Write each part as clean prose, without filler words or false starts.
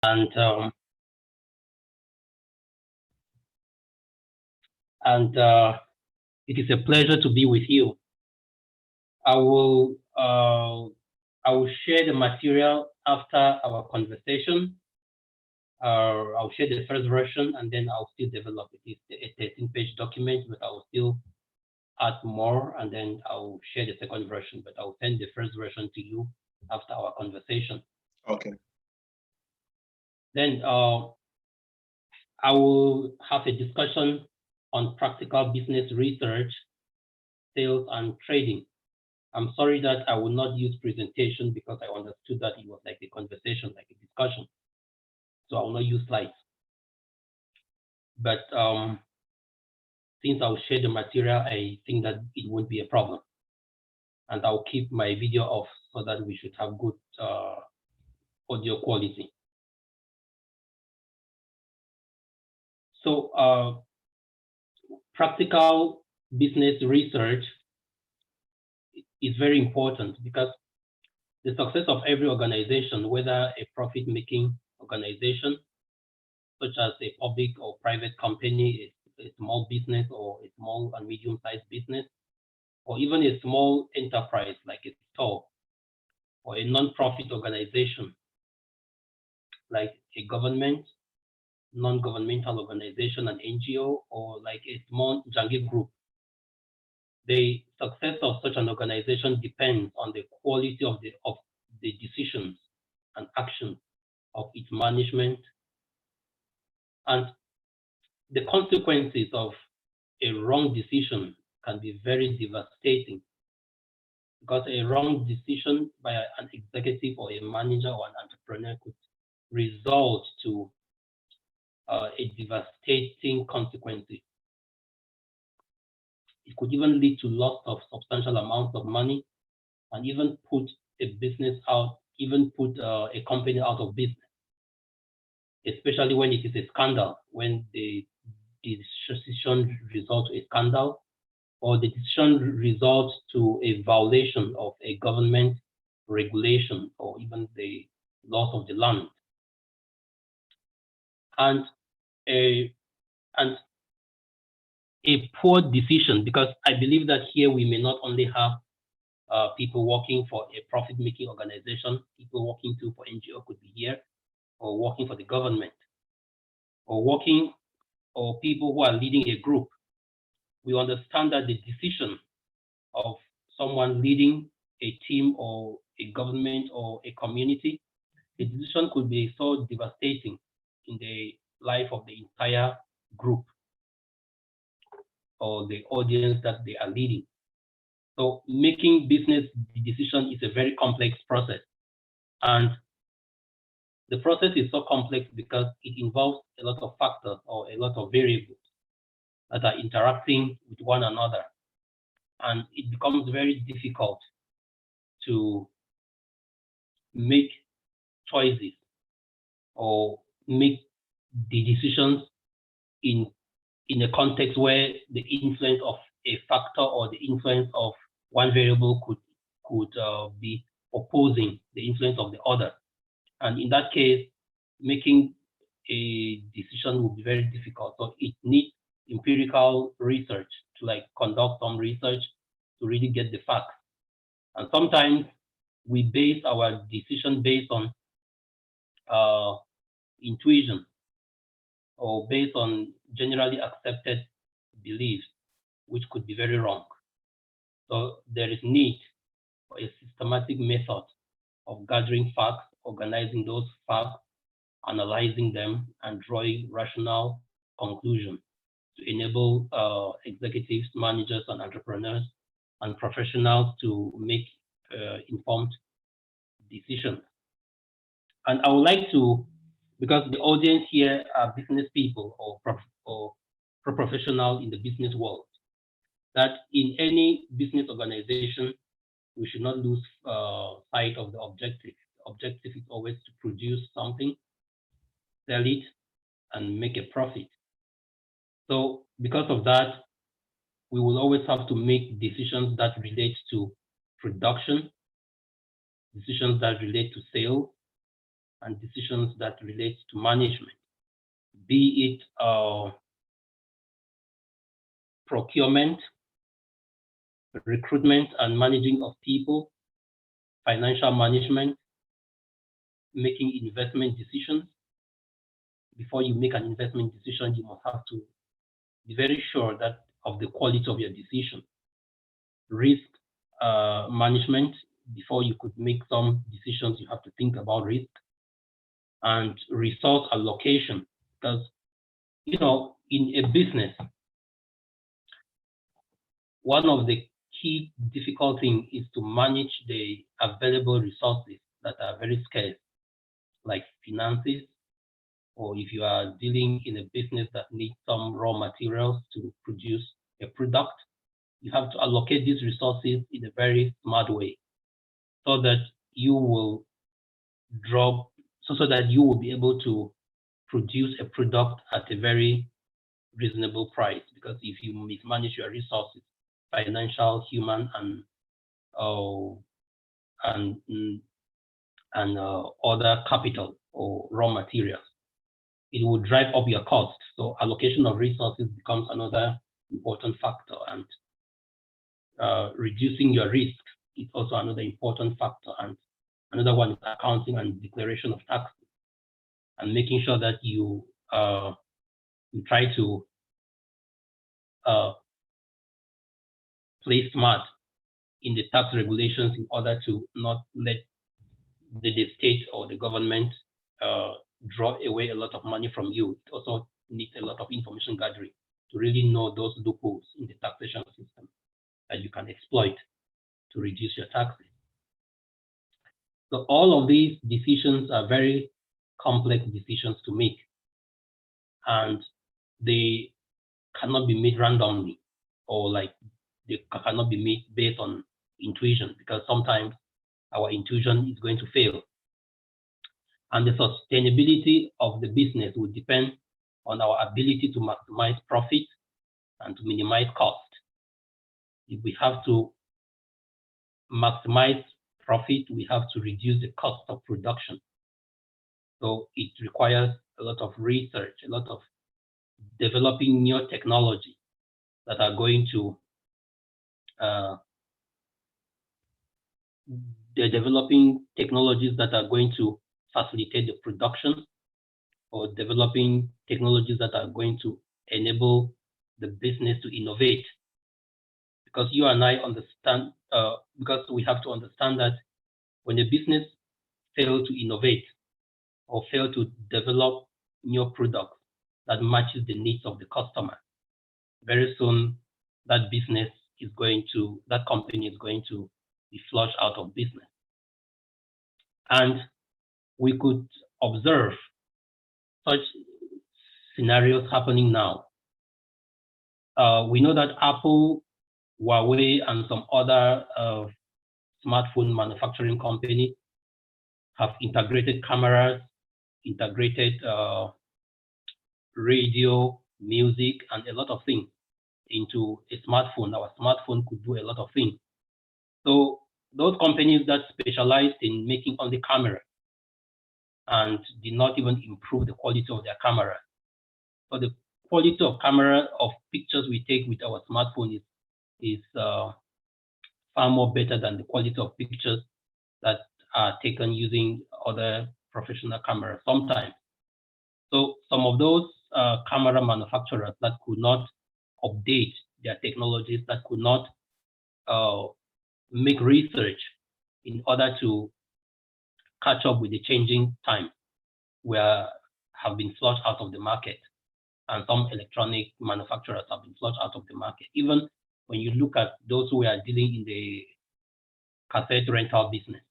and it is a pleasure to be with you. I will share the material after our conversation. I'll share the first version, and then I'll still develop it. It's a 13-page document, but I will still add more, and then I'll share the second version. But I'll send the first version to you after our conversation. Okay. Then I will have a discussion on practical business research, sales, and trading. I'm sorry that I will not use presentation because I understood that it was like a conversation, like a discussion. So I will not use slides. But since I'll share the material, I think that it won't be a problem. And I'll keep my video off so that we should have good audio quality. So practical business research is very important because the success of every organization, whether a profit-making organization, such as a public or private company, a small business or a small and medium-sized business, or even a small enterprise like a store, or a non-profit organization like a government, non-governmental organization, an NGO, or like a small Jangi group. The success of such an organization depends on the quality of the decisions and actions of its management, and the consequences of a wrong decision can be very devastating, because a wrong decision by an executive or a manager or an entrepreneur could result to a devastating consequences. It could even lead to loss of substantial amounts of money, and even put a business out, even put a company out of business, especially when it is a scandal, when the decision results to a scandal, or the decision results to a violation of a government regulation, or even the laws of the land. And a poor decision, because I believe that here we may not only have people working for a profit-making organization, people working too for NGO could be here, or working for the government, or people who are leading a group. We understand that the decision of someone leading a team or a government or a community, the decision could be so devastating in the life of the entire group or the audience that they are leading. So making business decision is a very complex process. And the process is so complex because it involves a lot of factors or a lot of variables that are interacting with one another. And it becomes very difficult to make choices or make the decisions in a context where the influence of a factor or the influence of one variable could be opposing the influence of the other. And in that case, making a decision will be very difficult. So it needs empirical research to like conduct some research to really get the facts. And sometimes we base our decision based on intuition or based on generally accepted beliefs, which could be very wrong. So there is need for a systematic method of gathering facts, organizing those facts, analyzing them, and drawing rational conclusions to enable executives, managers, and entrepreneurs and professionals to make informed decisions. And I would like to, because the audience here are business people or professionals in the business world, that in any business organization, we should not lose sight of the objective. The objective is always to produce something, sell it, and make a profit. So because of that, we will always have to make decisions that relate to production, decisions that relate to sales, and decisions that relate to management, be it procurement, recruitment and managing of people, financial management, making investment decisions. Before you make an investment decision, you must have to be very sure that of the quality of your decision. Risk management, before you could make some decisions, you have to think about risk. And resource allocation, because in a business, one of the key difficult things is to manage the available resources that are very scarce, like finances, or if you are dealing in a business that needs some raw materials to produce a product, you have to allocate these resources in a very smart way so that you will be able to produce a product at a very reasonable price. Because if you mismanage your resources, financial, human, and other capital or raw materials, it will drive up your cost. So allocation of resources becomes another important factor, and reducing your risk is also another important factor. And another one is accounting and declaration of taxes, and making sure that you try to play smart in the tax regulations in order to not let the state or the government draw away a lot of money from you. It also needs a lot of information gathering to really know those loopholes in the taxation system that you can exploit to reduce your taxes. So all of these decisions are very complex decisions to make, and they cannot be made randomly, or like they cannot be made based on intuition, because sometimes our intuition is going to fail. And the sustainability of the business will depend on our ability to maximize profit and to minimize cost. If we have to maximize profit, we have to reduce the cost of production. So it requires a lot of research, a lot of developing new technology that are going to they're developing technologies that are going to facilitate the production, or developing technologies that are going to enable the business to innovate. Because you and I understand, because we have to understand that when a business fails to innovate or fail to develop new products that matches the needs of the customer, very soon that company is going to be flushed out of business. And we could observe such scenarios happening now. We know that Apple, Huawei, and some other smartphone manufacturing companies have integrated cameras, integrated radio, music, and a lot of things into a smartphone. Our smartphone could do a lot of things. So those companies that specialized in making only camera and did not even improve the quality of their camera. So the quality of camera of pictures we take with our smartphone is far more better than the quality of pictures that are taken using other professional cameras sometimes. So some of those camera manufacturers that could not update their technologies, that could not make research in order to catch up with the changing time, have been flushed out of the market, and some electronic manufacturers have been flushed out of the market. Even when you look at those who are dealing in the cassette rental business,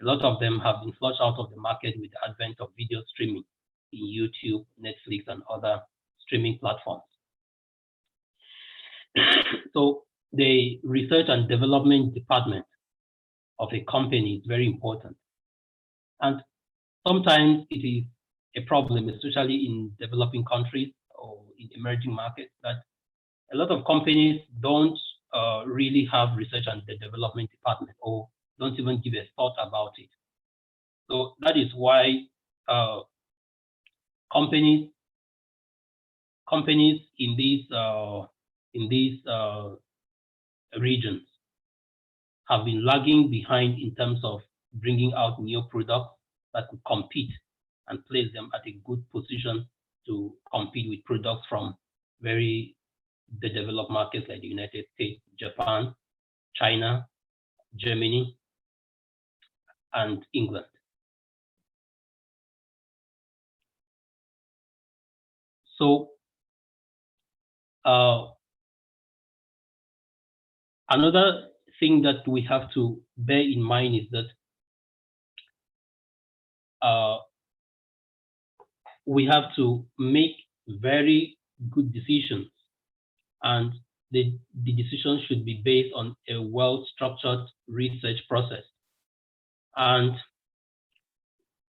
a lot of them have been flushed out of the market with the advent of video streaming in YouTube, Netflix, and other streaming platforms. So the research and development department of a company is very important. And sometimes it is a problem, especially in developing countries or in emerging markets, that a lot of companies don't really have research and development department, or don't even give a thought about it. So that is why companies in these regions have been lagging behind in terms of bringing out new products that could compete and place them at a good position to compete with products from the developed markets like the United States, Japan, China, Germany, and England. So another thing that we have to bear in mind is that we have to make very good decisions, and the decision should be based on a well-structured research process. And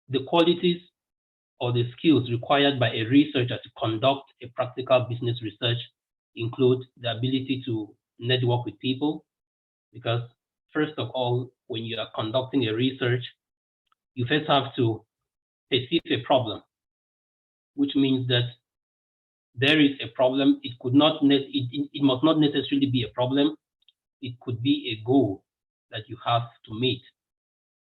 the qualities or the skills required by a researcher to conduct a practical business research include the ability to network with people, because first of all, when you are conducting a research, you first have to perceive a problem, which means that there is a problem. It must not necessarily be a problem. It could be a goal that you have to meet.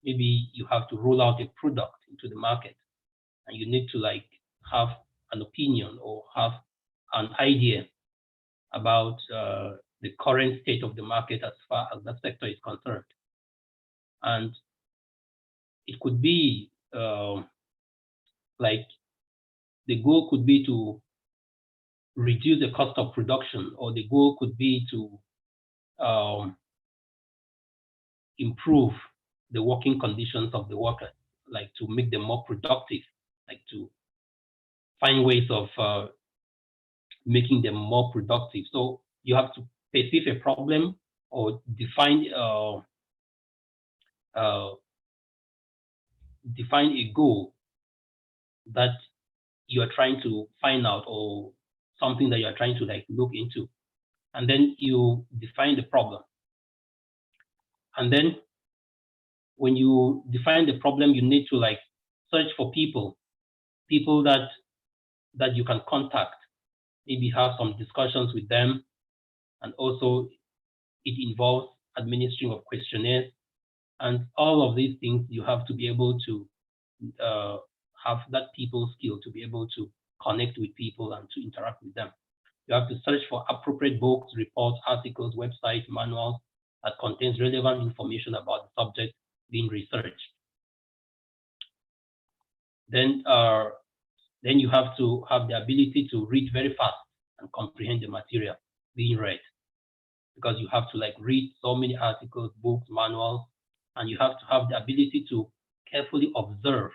Maybe you have to roll out a product into the market, and you need to have an opinion or have an idea about the current state of the market as far as that sector is concerned. And it could be the goal could be to reduce the cost of production, or the goal could be to improve the working conditions of the workers, like to make them more productive, like to find ways of making them more productive. So you have to perceive a problem or define a goal that you are trying to find out, or something that you are trying to look into. And then you define the problem. And then when you define the problem, you need to search for people that you can contact, maybe have some discussions with them. And also it involves administering of questionnaires, and all of these things. You have to be able to have that people skill to be able to connect with people and to interact with them. You have to search for appropriate books, reports, articles, websites, manuals that contains relevant information about the subject being researched. Then you have to have the ability to read very fast and comprehend the material being read, because you have to read so many articles, books, manuals, and you have to have the ability to carefully observe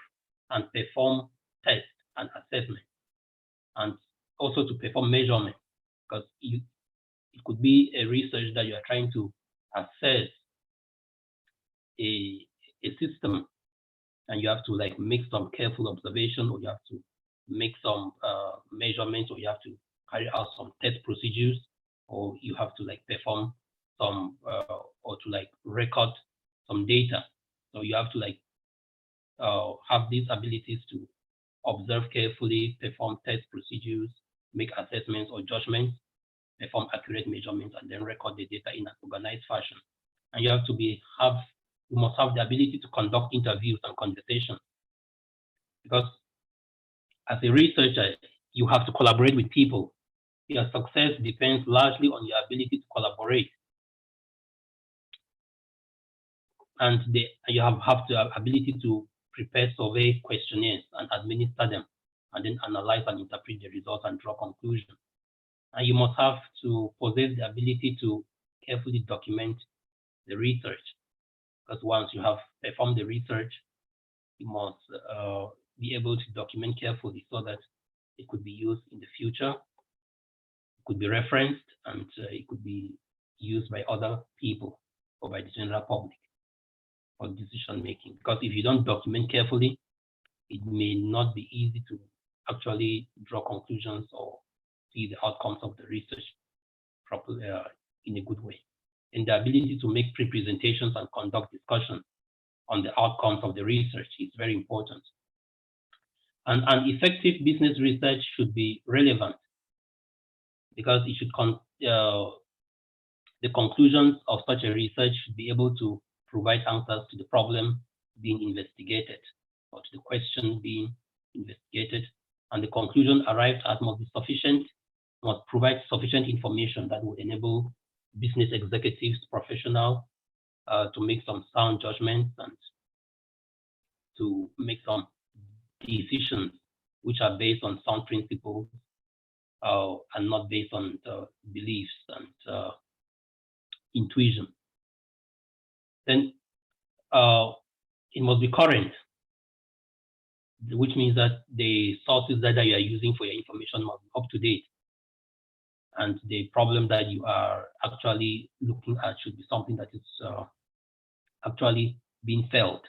and perform tests and assessment, and also to perform measurement, because it could be a research that you are trying to assess a system, and you have to make some careful observation, or you have to make some measurements, or you have to carry out some test procedures, or you have to perform some or to record some data. So you have to have these abilities to observe carefully, perform test procedures, make assessments or judgments, perform accurate measurements, and then record the data in an organized fashion. And you have to you must have the ability to conduct interviews and conversations, because as a researcher, you have to collaborate with people. Your success depends largely on your ability to collaborate. And you have to have ability to prepare survey questionnaires and administer them, and then analyze and interpret the results and draw conclusions. And you must have to possess the ability to carefully document the research, because once you have performed the research, you must be able to document carefully so that it could be used in the future, it could be referenced, and it could be used by other people or by the general public for decision making. Because if you don't document carefully, it may not be easy to actually draw conclusions or see the outcomes of the research properly in a good way. And the ability to make pre-presentations and conduct discussions, on the outcomes of the research. It's very important. And an effective business research should be relevant because it should the conclusions of such a research should be able to provide answers to the problem being investigated or to the question being investigated, and the conclusion arrived at must be sufficient, must provide sufficient information that would enable business executives, professionals, to make some sound judgments and to make some decisions which are based on sound principles and not based on beliefs and intuition. Then it must be current, which means that the sources that you are using for your information must be up to date. And the problem that you are actually looking at should be something that is actually being felt.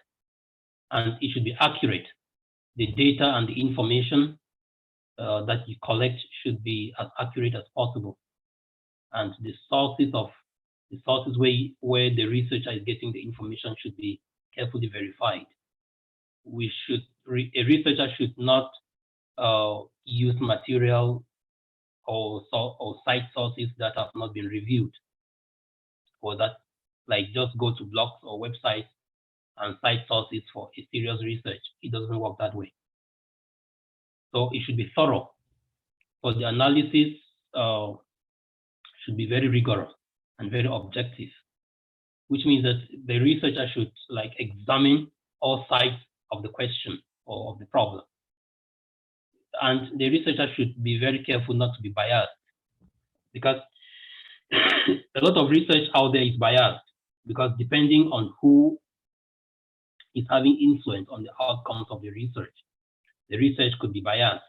And it should be accurate. The data and the information that you collect should be as accurate as possible. And the sources where the researcher is getting the information should be carefully verified. A researcher should not use material or cite sources that have not been reviewed, or that like just go to blogs or websites and cite sources for a serious research. It doesn't work that way. So it should be thorough. So the analysis should be very rigorous and very objective, which means that the researcher should like examine all sides of the question or of the problem. And the researcher should be very careful not to be biased, because a lot of research out there is biased, because depending on who is having influence on the outcomes of the research could be biased.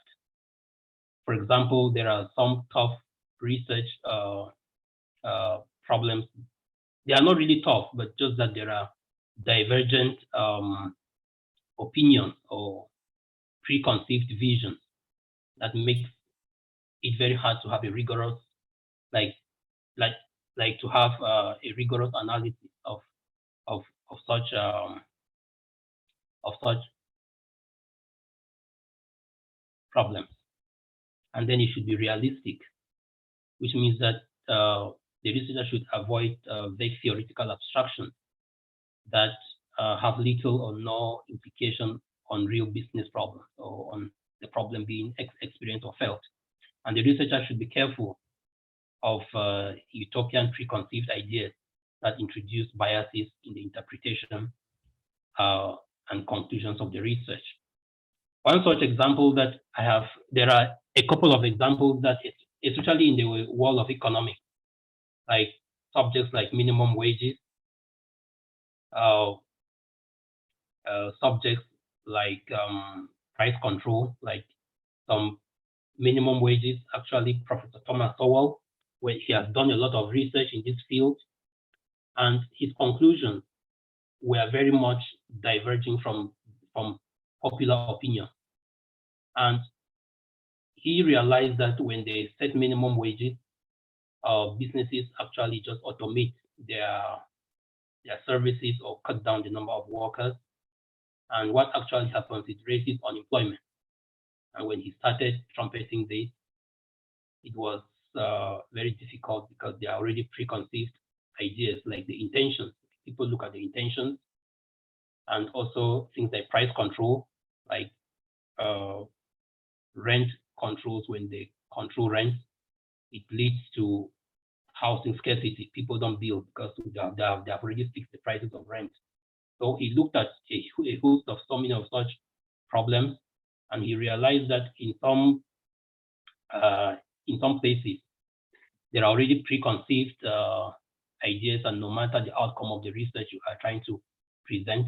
For example, there are some tough research problems. They are not really tough, but just that there are divergent opinions or preconceived visions that makes it very hard to have a rigorous, like to have a rigorous analysis of such problems. And then it should be realistic, which means that the researcher should avoid vague theoretical abstractions that have little or no implication on real business problems or on the problem being experienced or felt. And the researcher should be careful of utopian preconceived ideas that introduce biases in the interpretation and conclusions of the research. One such example that I have, there are a couple of examples that, especially in the world of economics, like subjects like minimum wages, subjects like price control, like some minimum wages. Actually, Professor Thomas Sowell, where he has done a lot of research in this field, and his conclusions were very much diverging from popular opinion. And he realized that when they set minimum wages, businesses actually just automate their services or cut down the number of workers. And what actually happens is raises unemployment. And when he started trumpeting this, it was very difficult because there are already preconceived ideas, like the intentions. People look at the intentions, and also things like price control, like rent controls. When they control rent, it leads to housing scarcity. People don't build because they have already fixed the prices of rent. So he looked at a host of so many of such problems, and he realized that in some places there are already preconceived ideas, and no matter the outcome of the research you are trying to present,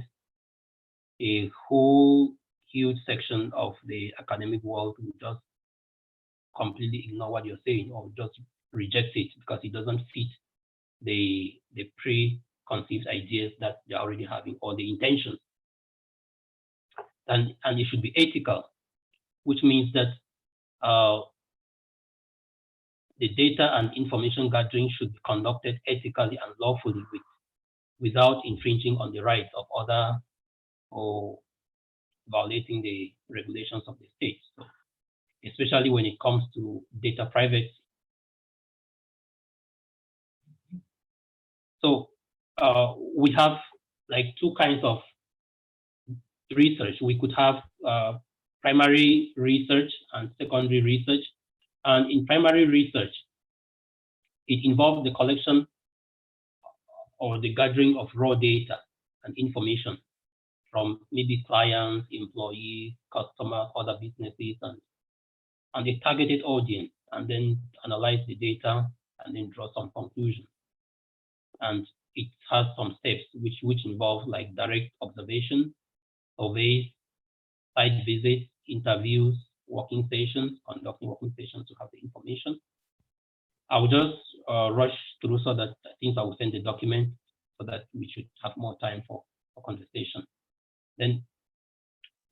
a whole huge section of the academic world will just completely ignore what you're saying or just reject it because it doesn't fit the preconceived ideas that they're already having or the intentions. And it should be ethical, which means that the data and information gathering should be conducted ethically and lawfully without infringing on the rights of other or violating the regulations of the state. So, especially when it comes to data privacy. So we have like two kinds of research. We could have primary research and secondary research. And in primary research, it involves the collection or the gathering of raw data and information from maybe clients, employees, customers, other businesses, and a targeted audience, and then analyze the data and then draw some conclusions. And it has some steps which involve like direct observation, surveys, site visits, interviews, working sessions, conducting working sessions to have the information. I will just rush through so that I think I will send the document so that we should have more time for conversation. Then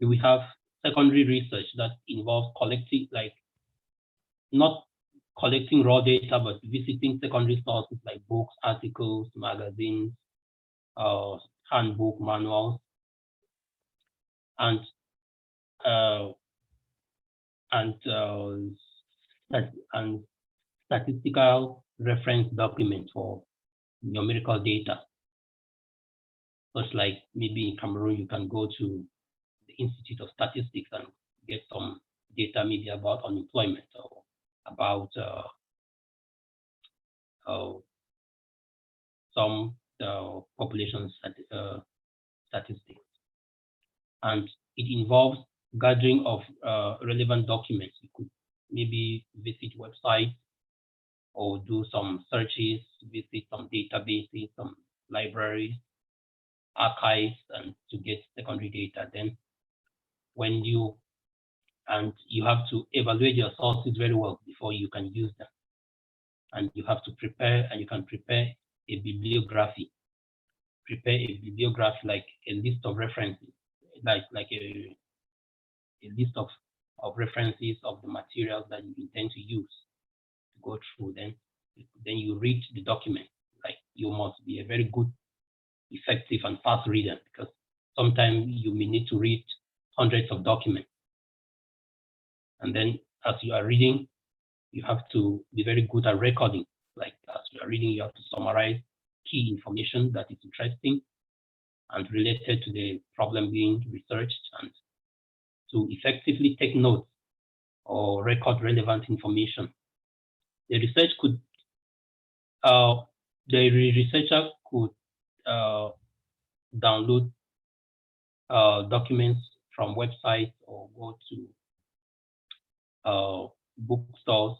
we have secondary research that involves collecting, like not collecting raw data, but visiting secondary sources like books, articles, magazines, handbook, manuals, and statistical reference documents for numerical data. Just like maybe in Cameroon, you can go to the Institute of Statistics and get some data maybe about unemployment or about some population statistics. And it involves gathering of relevant documents. You could maybe visit websites or do some searches, visit some databases, some libraries, archives, and to get secondary data. Then when you have to evaluate your sources very well before you can use them. And you have to prepare, and you can prepare a bibliography. Prepare a bibliography like a list of references, like a list of references of the materials that you intend to use to go through. Then you read the document. Like you must be a very good, effective, and fast reader, because sometimes you may need to read hundreds of documents. And then as you are reading, you have to be very good at recording. Like as you are reading, you have to summarize key information that is interesting and related to the problem being researched, and to effectively take notes or record relevant information. The researcher could download documents from websites or go to bookstores,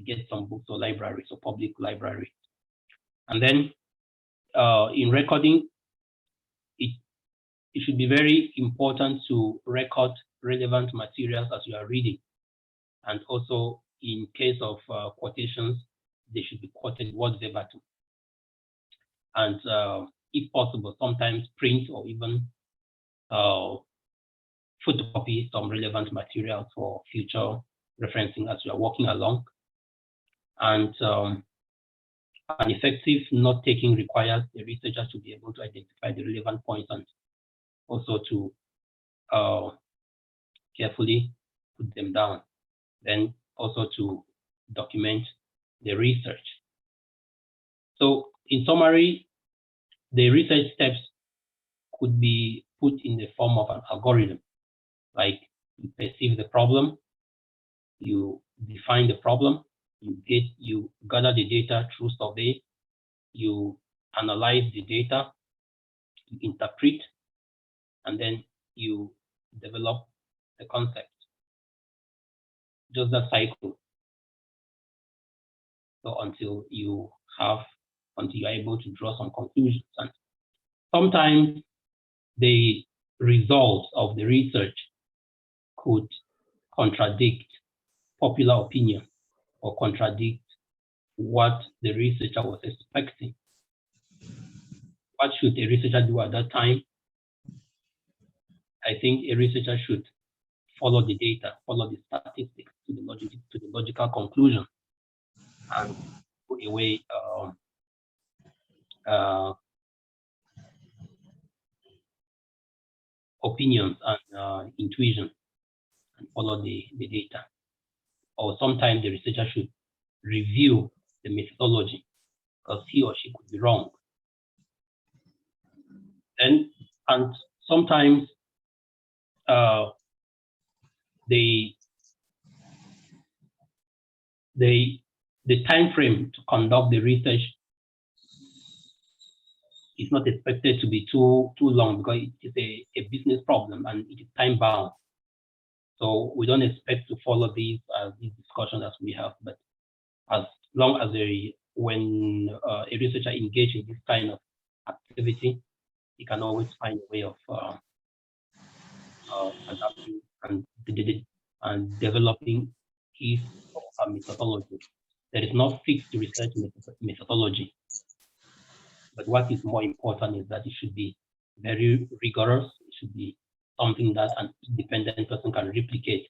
get some books or libraries or public libraries. And then in recording, it should be very important to record relevant materials as you are reading. And also in case of quotations, they should be quoted word verbatim. And if possible, sometimes print or even photocopy some relevant materials for future referencing as you are walking along. And an effective note-taking requires the researcher to be able to identify the relevant points and also to carefully put them down. Then also to document the research. So in summary, the research steps could be put in the form of an algorithm. Like you perceive the problem, you define the problem, you gather the data through survey, you analyze the data, you interpret, and then you develop the concept. Just that cycle. So until you are able to draw some conclusions. And sometimes the results of the research could contradict popular opinion or contradict what the researcher was expecting. What should a researcher do at that time? I think a researcher should follow the data, follow the statistics to the logical conclusion, and put away opinions and intuition and follow the data. Or sometimes the researcher should review the methodology because he or she could be wrong. And sometimes the time frame to conduct the research is not expected to be too long because it is a business problem and it is time bound. So we don't expect to follow these discussions as we have, but as long as when a researcher engages in this kind of activity, he can always find a way of adapting and developing his methodology. There is no fixed research methodology, but what is more important is that it should be very rigorous. It should be something that an independent person can replicate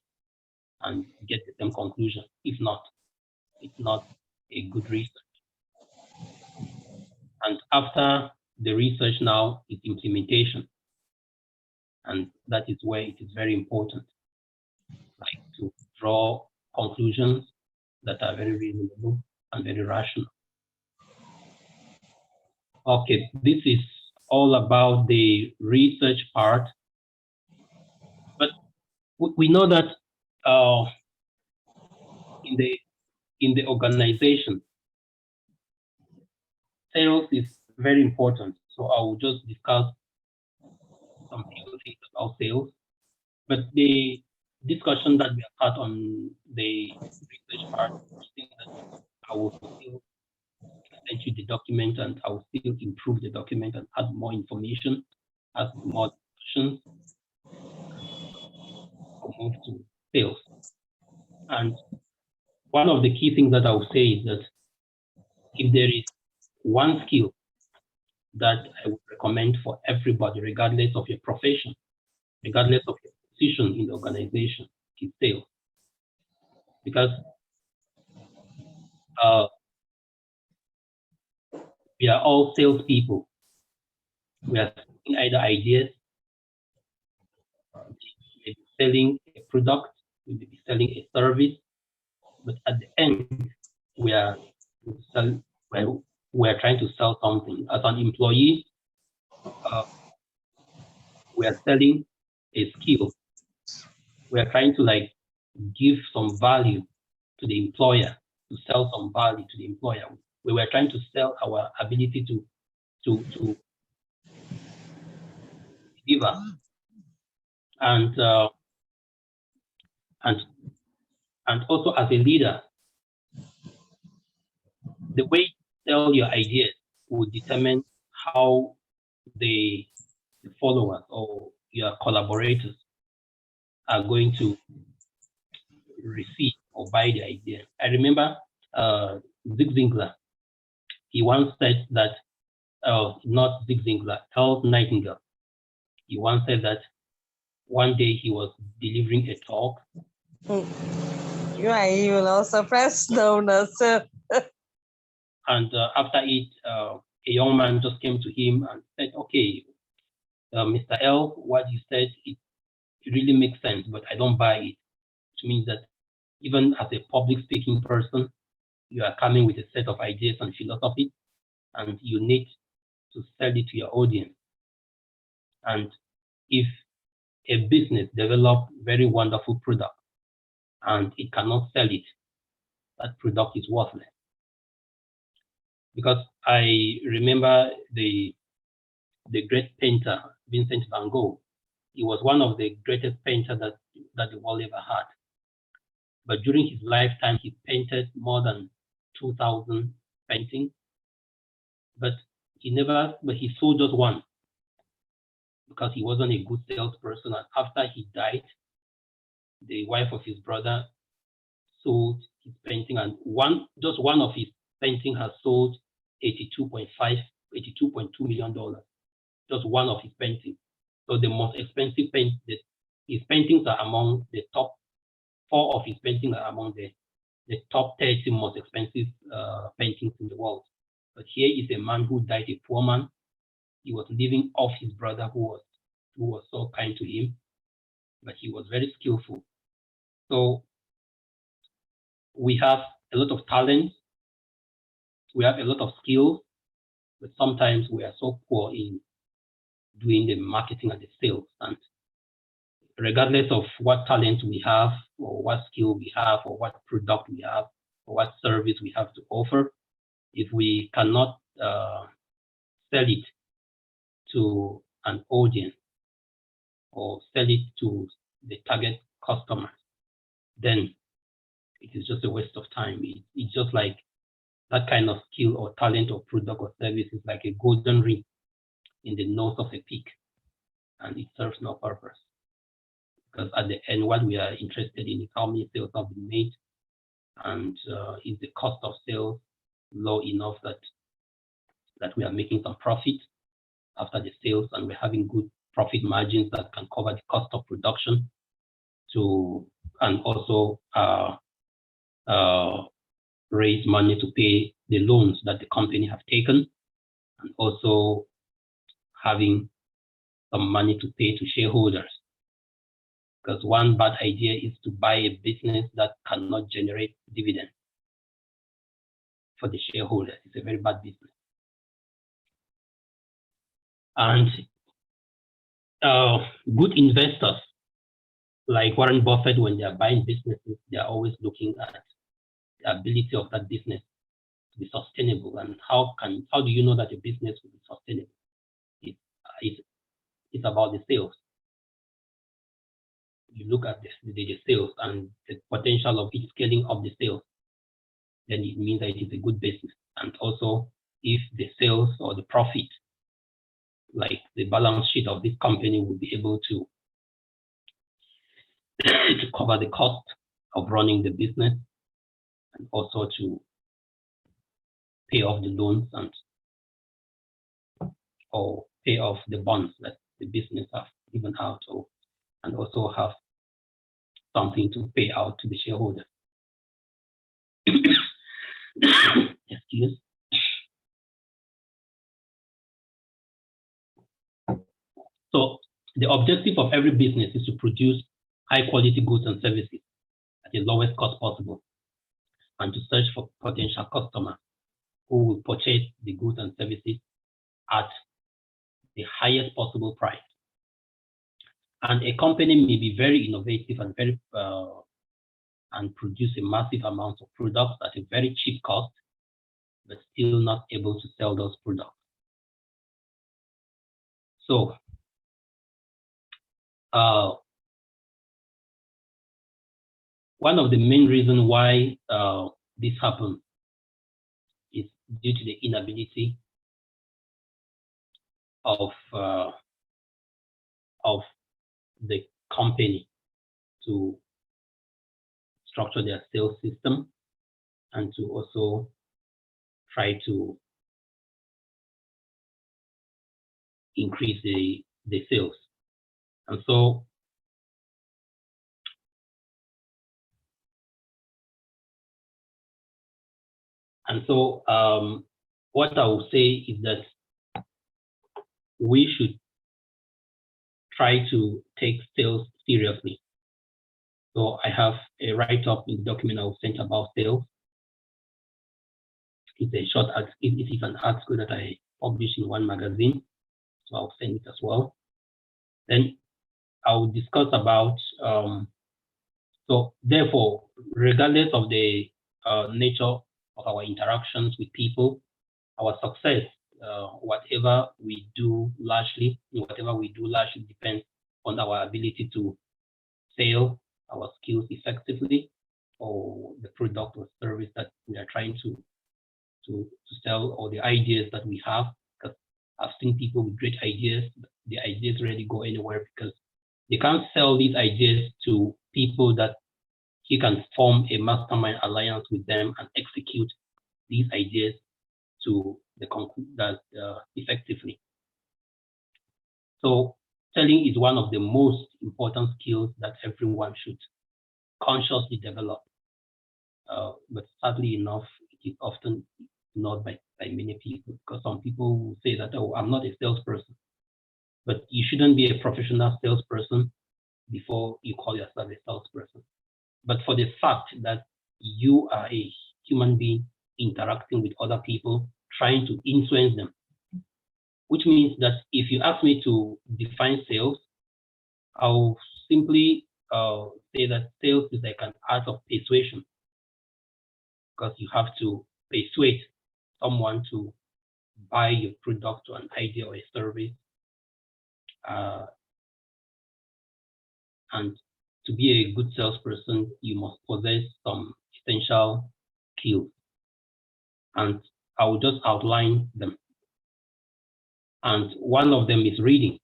and get the same conclusion. If not, it's not a good research. And after the research now is implementation. And that is where it is very important, like to draw conclusions that are very reasonable and very rational. Okay, this is all about the research part, but we know that in the organization, sales is very important. So I will just discuss some things about sales, but the discussion that we have had on the research part, I think that I will still send you the document and I will still improve the document and add more information, add more discussions. I'll move to sales. And one of the key things that I will say is that if there is one skill that I would recommend for everybody, regardless of your profession, regardless of your position in the organization, is sales. Because we are all salespeople. We are selling either ideas, maybe selling a product, maybe selling a service, but at the end, we are trying to sell something. As an employee, we are selling a skill. We are trying to give some value to the employer, to sell some value to the employer. We were trying to sell our ability to deliver. And also as a leader, the way you sell your ideas will determine how the followers or your collaborators are going to receive or buy the idea. I remember Zig Ziglar, he once said that, not Zig Ziglar, Charles Nightingale, he once said that one day he was delivering a talk. You will also press donuts. And after it, a young man just came to him and said, okay, Mr. L, what you said, it really makes sense, but I don't buy it. Which means that even as a public speaking person, you are coming with a set of ideas and philosophy, and you need to sell it to your audience. And if a business develops very wonderful product and it cannot sell it, that product is worthless. Because I remember the great painter, Vincent van Gogh. He was one of the greatest painters that the world ever had. But during his lifetime, he painted more than 2,000 paintings. But he sold just one because he wasn't a good salesperson. And after he died, the wife of his brother sold his painting, and just one of his painting has sold $82.2 million. Just one of his paintings. So the most expensive his paintings are among the top 4 of his paintings are among the top 30 most expensive paintings in the world. But here is a man who died a poor man. He was living off his brother who was who was so kind to him, but he was very skillful. So we have a lot of talent, we have a lot of skill, but sometimes we are so poor in doing the marketing and the sales. And regardless of what talent we have, or what skill we have, or what product we have, or what service we have to offer, if we cannot sell it to an audience or sell it to the target customer, then it is just a waste of time. It's just like that kind of skill or talent or product or service is like a golden ring in the nose of a pig, and it serves no purpose. Because at the end, what we are interested in is how many sales have been made, and is the cost of sales low enough that we are making some profit after the sales, and we're having good profit margins that can cover the cost of production and also raise money to pay the loans that the company have taken, and also having some money to pay to shareholders. Because one bad idea is to buy a business that cannot generate dividends for the shareholders. It's a very bad business. And good investors like Warren Buffett, when they are buying businesses, they are always looking at the ability of that business to be sustainable. And how do you know that a business will be sustainable? It's about the sales. You look at the sales and the potential of it scaling up the sales, then it means that it is a good business. And also, if the sales or the profit, like the balance sheet of this company, will be able to cover the cost of running the business, and also to pay off the loans or pay off the bonds that the business have given out, and also have something to pay out to the shareholder. Excuse. So the objective of every business is to produce high quality goods and services at the lowest cost possible, and to search for potential customers who will purchase the goods and services at the highest possible price. And a company may be very innovative and and produce a massive amount of products at a very cheap cost, but still not able to sell those products. So one of the main reasons why this happens is due to the inability of the company to structure their sales system, and to also try to increase the sales. And so what I will say is that we should try to take sales seriously. So I have a write-up in the document I was sent about sales. It's a short article. It is an article that I published in one magazine, so I'll send it as well. Then I will discuss about, so therefore, regardless of the nature of our interactions with people, our success, whatever we do largely depends on our ability to sell our skills effectively, or the product or service that we are trying to sell, or the ideas that we have. Because I've seen people with great ideas, but the ideas rarely go anywhere because they can't sell these ideas to people that you can form a mastermind alliance with them and execute these ideas to the effectively. So selling is one of the most important skills that everyone should consciously develop. But sadly enough, it is often ignored by many people, because some people will say that, oh, I'm not a salesperson. but you shouldn't be a professional salesperson before you call yourself a salesperson. But for the fact that you are a human being interacting with other people, trying to influence them, which means that if you ask me to define sales, I'll simply say that sales is like an art of persuasion, because you have to persuade someone to buy your product or an idea or a service. And to be a good salesperson, you must possess some essential skills. And I will just outline them. And one of them is reading.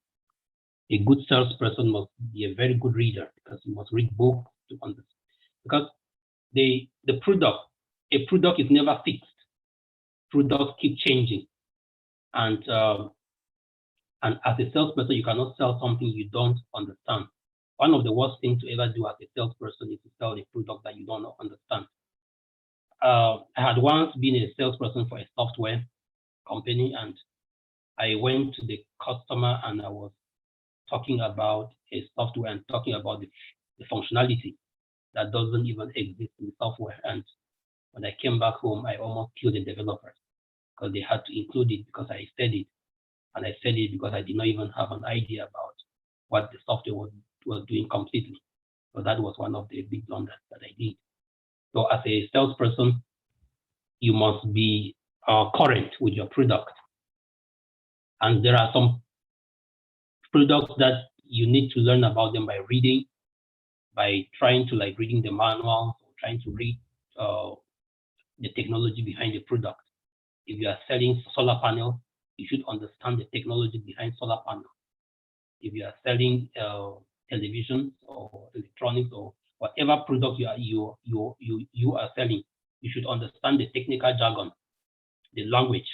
A good salesperson must be a very good reader, because you must read books to understand. Because a product is never fixed. Products keep changing. And as a salesperson, you cannot sell something you don't understand. One of the worst things to ever do as a salesperson is to sell a product that you don't understand. I had once been a salesperson for a software company, and I went to the customer and I was talking about a software and talking about the functionality that doesn't even exist in the software. And when I came back home, I almost killed the developers because they had to include it because I said it. And I said it because I did not even have an idea about what the software was doing completely. So that was one of the big blunders that I did. So as a salesperson, you must be current with your product. And there are some products that you need to learn about them by reading, by trying to reading the manuals, or trying to read the technology behind the product. If you are selling solar panels, you should understand the technology behind solar panels. If you are selling television or electronics or whatever product you are selling, you should understand the technical jargon, the language.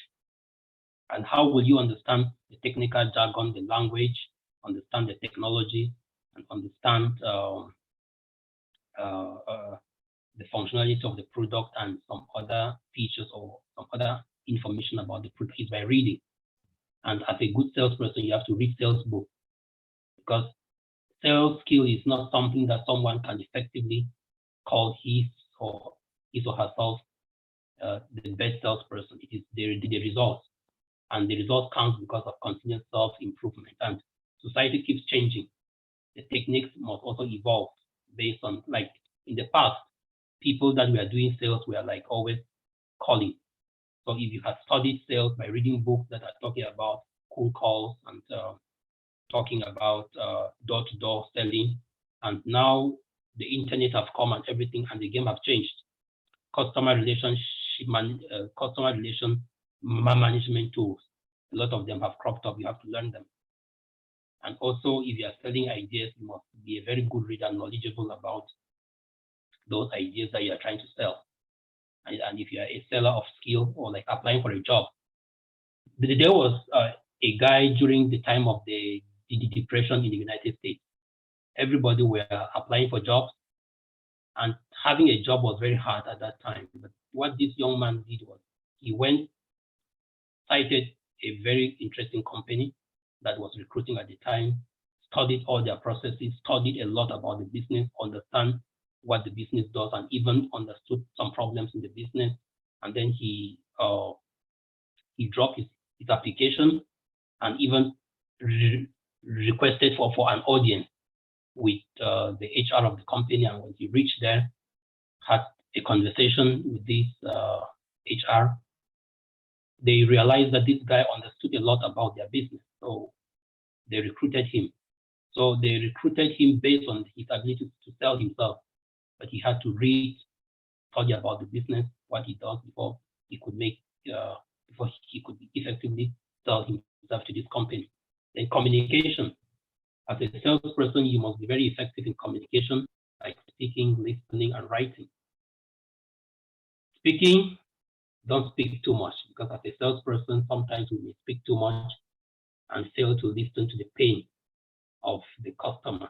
And how will you understand the technical jargon, the language, understand the technology, and understand the functionality of the product and some other features or some other information about the product? Is by reading. And as a good salesperson, you have to read sales books, because sales skill is not something that someone can effectively call his or herself the best salesperson. It is the results, and the results counts because of continuous self-improvement. And society keeps changing. The techniques must also evolve based on, in the past, people that were doing sales were always calling. So if you have studied sales by reading books that are talking about cold calls and talking about door-to-door selling, and now the internet have come and everything, and the game have changed. Customer relation management tools, a lot of them have cropped up. You have to learn them. And also, if you are selling ideas, you must be a very good reader, knowledgeable about those ideas that you are trying to sell. And if you are a seller of skill or applying for a job, there was a guy during the time of the depression in the United States. Everybody were applying for jobs, and having a job was very hard at that time. But what this young man did was he cited a very interesting company that was recruiting at the time, studied all their processes, studied a lot about the business, understand what the business does, and even understood some problems in the business. And then he dropped his application and even requested for an audience with the HR of the company. And when he reached there, had a conversation with this HR, they realized that this guy understood a lot about their business. So they recruited him. So they recruited him based on his ability to sell himself. But he had to study about the business, what he does, before he could effectively sell himself to this company. Then communication. As a salesperson, you must be very effective in communication, like speaking, listening, and writing. Speaking, don't speak too much, because as a salesperson, sometimes we may speak too much and fail to listen to the pain of the customer.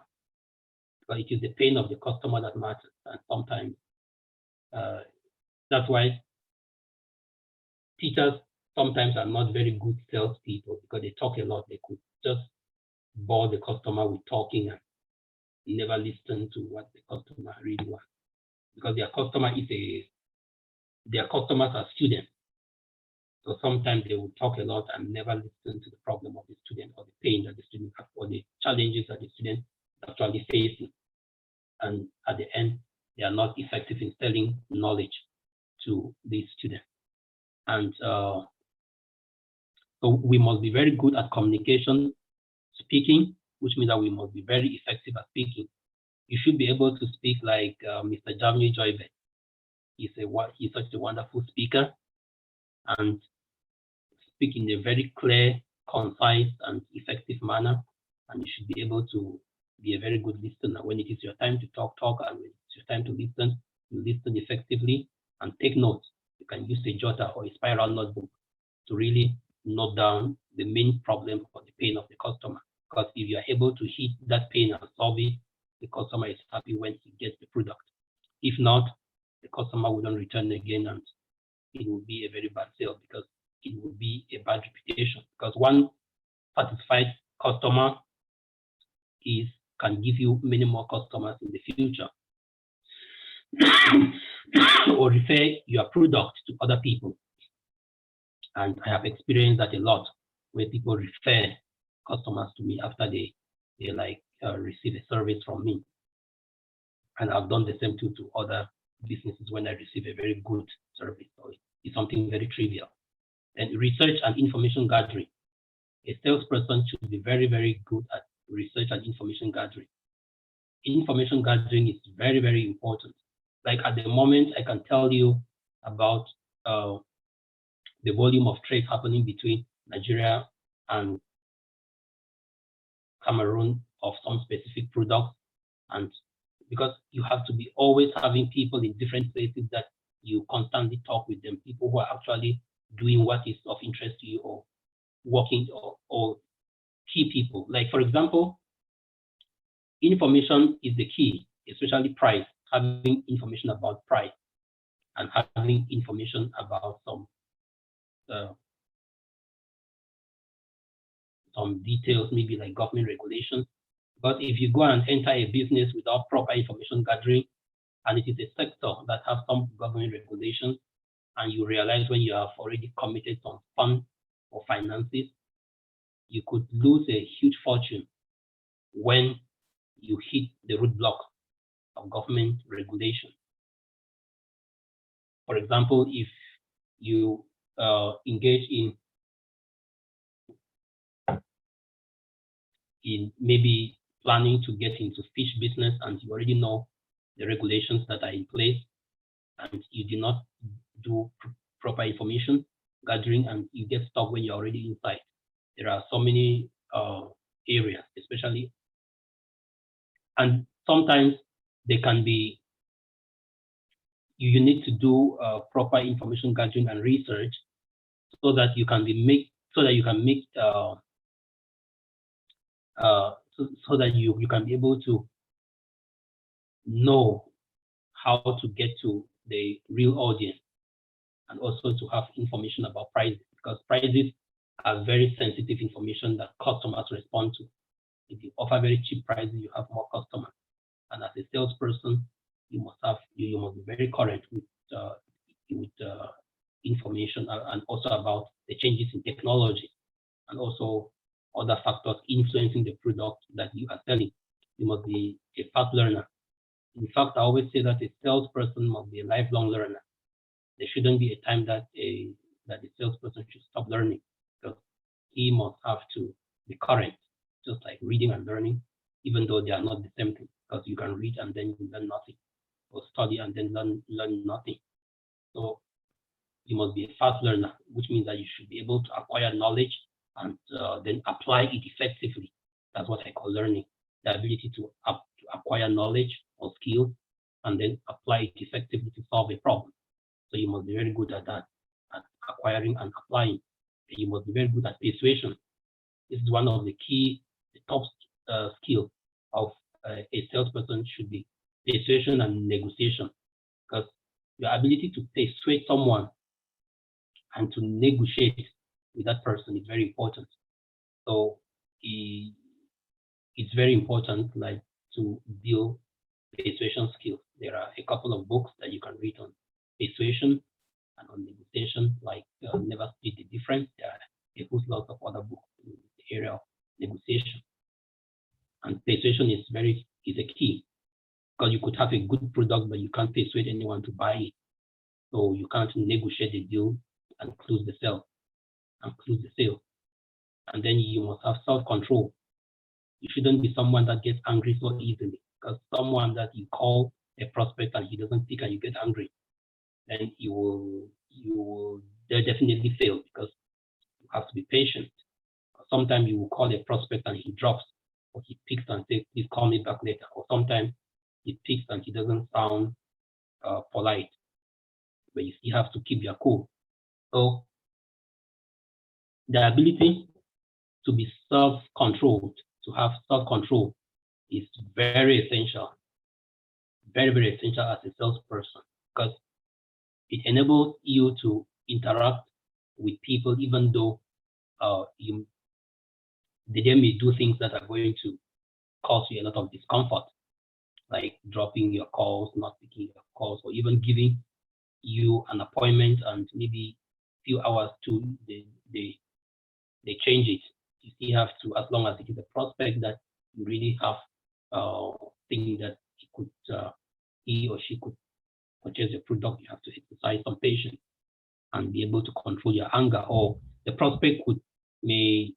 But it is the pain of the customer that matters, and sometimes that's why teachers sometimes are not very good salespeople, because they talk a lot. They could just bore the customer with talking and never listen to what the customer really wants. Because their customers are students. So sometimes they will talk a lot and never listen to the problem of the student or the pain that the student has or the challenges that the student is actually facing. And at the end, they are not effective in selling knowledge to these students. And so we must be very good at communication, speaking, which means that we must be very effective at speaking. You should be able to speak like Mr. Jamni Joybe. He's such a wonderful speaker and speak in a very clear, concise, and effective manner. And you should be able to be a very good listener. When it is your time to talk, and when it's your time to listen, you listen effectively and take notes. You can use a jotter or a spiral notebook to really note down the main problem or the pain of the customer. Because if you are able to hit that pain and solve it, the customer is happy when he gets the product. If not, the customer wouldn't return again, and it will be a very bad sale because it will be a bad reputation. Because one satisfied customer can give you many more customers in the future, or refer your product to other people. And I have experienced that a lot, where people refer customers to me after they receive a service from me. And I've done the same too to other businesses when I receive a very good service. So it's something very trivial. And research and information gathering. A salesperson should be very, very good at research and information gathering. Information gathering is very, very important. Like at the moment, I can tell you about the volume of trade happening between Nigeria and Cameroon of some specific products. And because you have to be always having people in different places that you constantly talk with them, people who are actually doing what is of interest to you or working or key people. Like, for example, information is the key, especially price, having information about price and having information about some details, maybe like government regulations. But if you go and enter a business without proper information gathering, and it is a sector that has some government regulations, and you realize when you have already committed some funds or finances, you could lose a huge fortune when you hit the roadblock of government regulation. For example, if you engage in maybe planning to get into fish business and you already know the regulations that are in place and you do not do proper information gathering and you get stuck when you're already inside. There are so many areas, especially, and sometimes they can be, you need to do proper information gathering and research so that you can so that you can be able to know how to get to the real audience and also to have information about prices, because prices are very sensitive information that customers respond to. If you offer very cheap prices, you have more customers. And as a salesperson, you must be very current with information and also about the changes in technology and also other factors influencing the product that you are selling. You must be a fast learner. In fact, I always say that a salesperson must be a lifelong learner. There shouldn't be a time that the salesperson should stop learning, because he must have to be current, just like reading and learning, even though they are not the same thing, because you can read and then you learn nothing, or study and then learn nothing. So you must be a fast learner, which means that you should be able to acquire knowledge and then apply it effectively. That's what I call learning, the ability to acquire knowledge or skills and then apply it effectively to solve a problem. So you must be very good at that, at acquiring and applying. You must be very good at persuasion. This is one of the top skills of a salesperson should be persuasion and negotiation, because your ability to persuade someone and to negotiate with that person is very important. So it's very important, like, to build persuasion skills. There are a couple of books that you can read on persuasion and on negotiation, like Never Split the Difference. There are a whole lot of other books in the area of negotiation. And persuasion is a key, because you could have a good product, but you can't persuade anyone to buy it. So you can't negotiate the deal and close the sale. And then you must have self-control. You shouldn't be someone that gets angry so easily, because someone that you call a prospect and he doesn't pick and you get angry, then you will definitely fail, because you have to be patient. Sometimes you will call a prospect and he drops, or he picks and says, please call me back later. Or sometimes he picks and he doesn't sound polite, but you still have to keep your cool. So the ability to be self-controlled, to have self-control, is very essential, very essential as a salesperson, because it enables you to interact with people, even though they may do things that are going to cause you a lot of discomfort, like dropping your calls, not picking your calls, or even giving you an appointment and maybe a few hours to they change it. You still have to, as long as it is a prospect that you really have thinking that he or she could purchase your product, you have to exercise some patience and be able to control your anger. Or the prospect may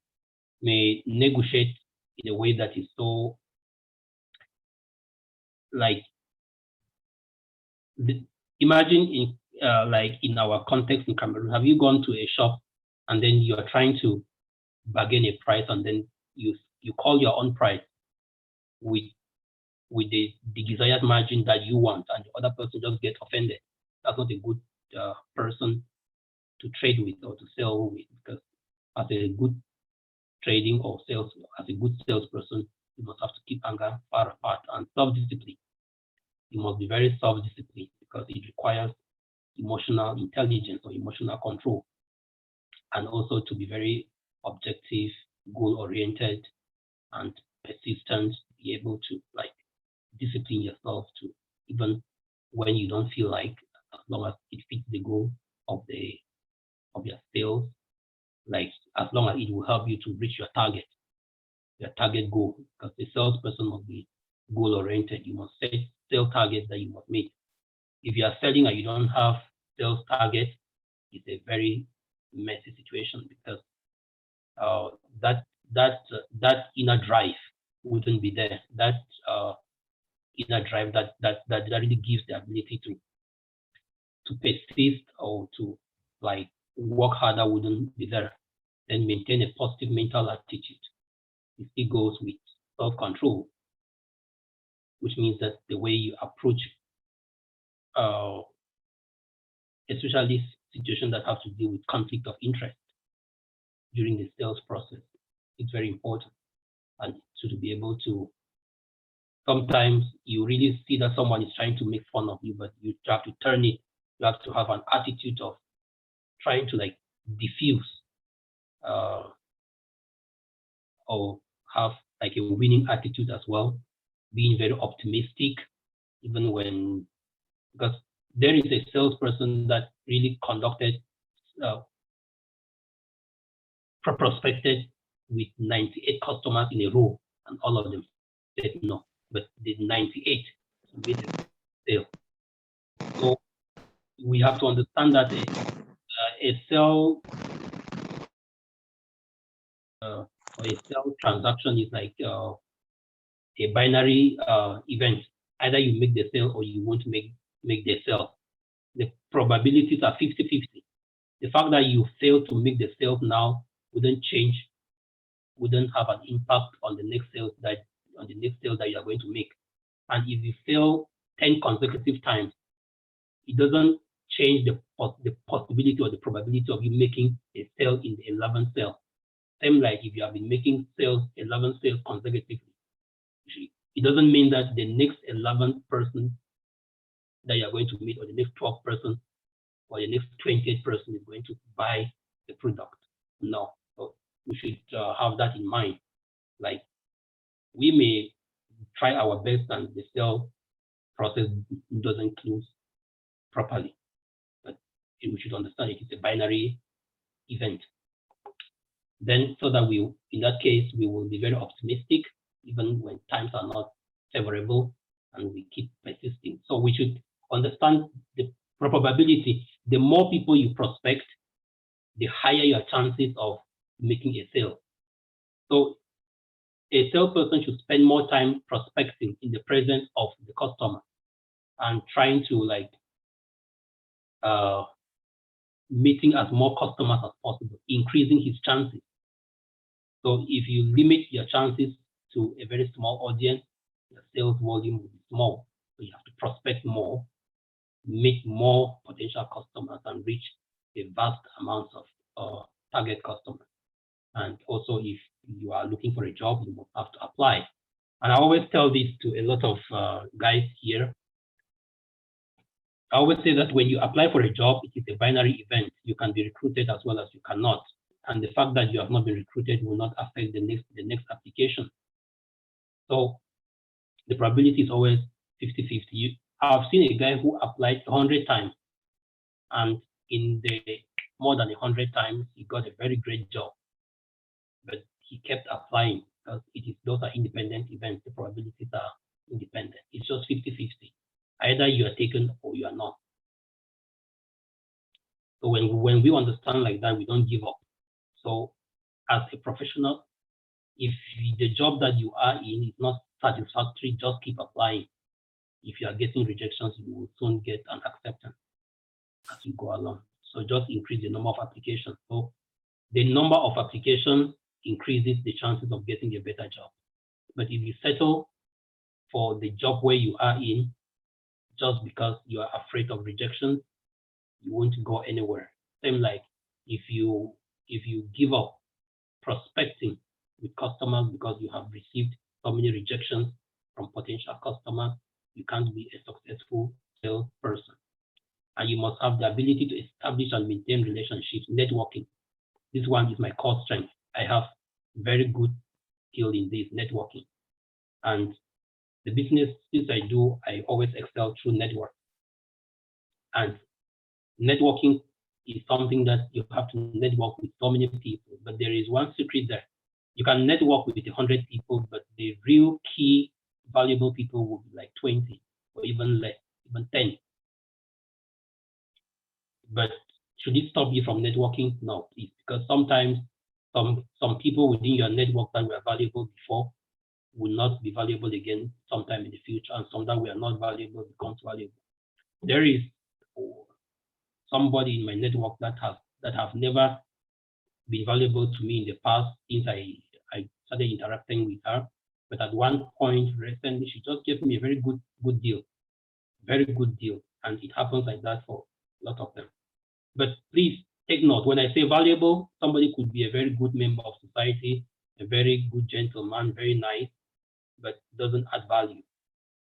negotiate in a way that is so, like, imagine in our context in Cameroon, have you gone to a shop and then you are trying to bargain a price, and then you call your own price with the desired margin that you want, and the other person just gets offended? That's not a good person to trade with or to sell with, because as a good trading or sales, as a good salesperson, you must have to keep anger far apart, and self-discipline. You must be very self-disciplined, because it requires emotional intelligence or emotional control, and also to be very objective, goal-oriented, and persistent, be able to, like, discipline yourself to, even when you don't feel like, as long as it fits the goal of your sales, like, as long as it will help you to reach your target goal, because the salesperson must be goal-oriented. You must set sales targets that you must meet. If you are selling and you don't have sales targets, it's a very messy situation, because that inner drive wouldn't be there. That inner drive that really gives the ability to persist or to, like, work harder wouldn't be there. Then maintain a positive mental attitude. It still goes with self-control, which means that the way you approach especially situations that have to deal with conflict of interest during the sales process, it's very important. And to be able to, sometimes you really see that someone is trying to make fun of you, but you have to turn it. You have to have an attitude of trying to, like, diffuse or have, like, a winning attitude as well, being very optimistic, even when, because there is a salesperson that really prospected with 98 customers in a row, and all of them said no, but the 98 made a sale. So we have to understand that a sale or a sale transaction is like a binary event. Either you make the sale or you won't make the sale. The probabilities are 50-50. The fact that you fail to make the sale now wouldn't have an impact on the next sale that you are going to make. And if you fail 10 consecutive times, it doesn't change the possibility or the probability of you making a sale in the 11th sale. Same like if you have been making 11 sales consecutively, it doesn't mean that the next 11th person that you're going to meet, or the next 12th person, or the next 20th person is going to buy the product. No, so we should have that in mind. Like, we may try our best and the sale process doesn't close properly. But we should understand it is a binary event. Then, so that in that case, we will be very optimistic, even when times are not favorable, and we keep persisting. So we should understand the probability. The more people you prospect, the higher your chances of making a sale. So a salesperson should spend more time prospecting in the presence of the customer and trying to meeting as more customers as possible, increasing his chances. So if you limit your chances to a very small audience, your sales volume will be small. So you have to prospect more, meet more potential customers, and reach a vast amount of target customers. And also, if you are looking for a job, you must have to apply. And I always tell this to a lot of guys here. I always say that when you apply for a job, it is a binary event. You can be recruited as well as you cannot. And the fact that you have not been recruited will not affect the next application. So the probability is always 50-50. I've seen a guy who applied 100 times, and in the more than 100 times, he got a very great job. But he kept applying because those are independent events. The probabilities are independent. It's just 50-50. Either you are taken or you are not. So when we understand like that, we don't give up. So as a professional, if the job that you are in is not satisfactory, just keep applying. If you are getting rejections, you will soon get an acceptance as you go along. So just increase the number of applications. So the number of applications increases the chances of getting a better job. But if you settle for the job where you are in, just because you are afraid of rejection, you won't go anywhere. Same like if you give up prospecting with customers because you have received so many rejections from potential customers, you can't be a successful salesperson. And you must have the ability to establish and maintain relationships, networking. This one is my core strength. I have very good skill in this networking. And the businesses I do, I always excel through network. And networking is something that you have to network with so many people, but there is one secret there. You can network with 100 people, but the real key valuable people will be like 20 or even less, even 10. But should it stop you from networking? No, please, because sometimes some people within your network that were valuable before will not be valuable again sometime in the future, and some that were not valuable becomes valuable. There is somebody in my network that have never been valuable to me in the past since I started interacting with her. But at one point recently, she just gave me a very good deal, very good deal, and it happens like that for a lot of them. But please take note, when I say valuable, somebody could be a very good member of society, a very good gentleman, very nice, but doesn't add value.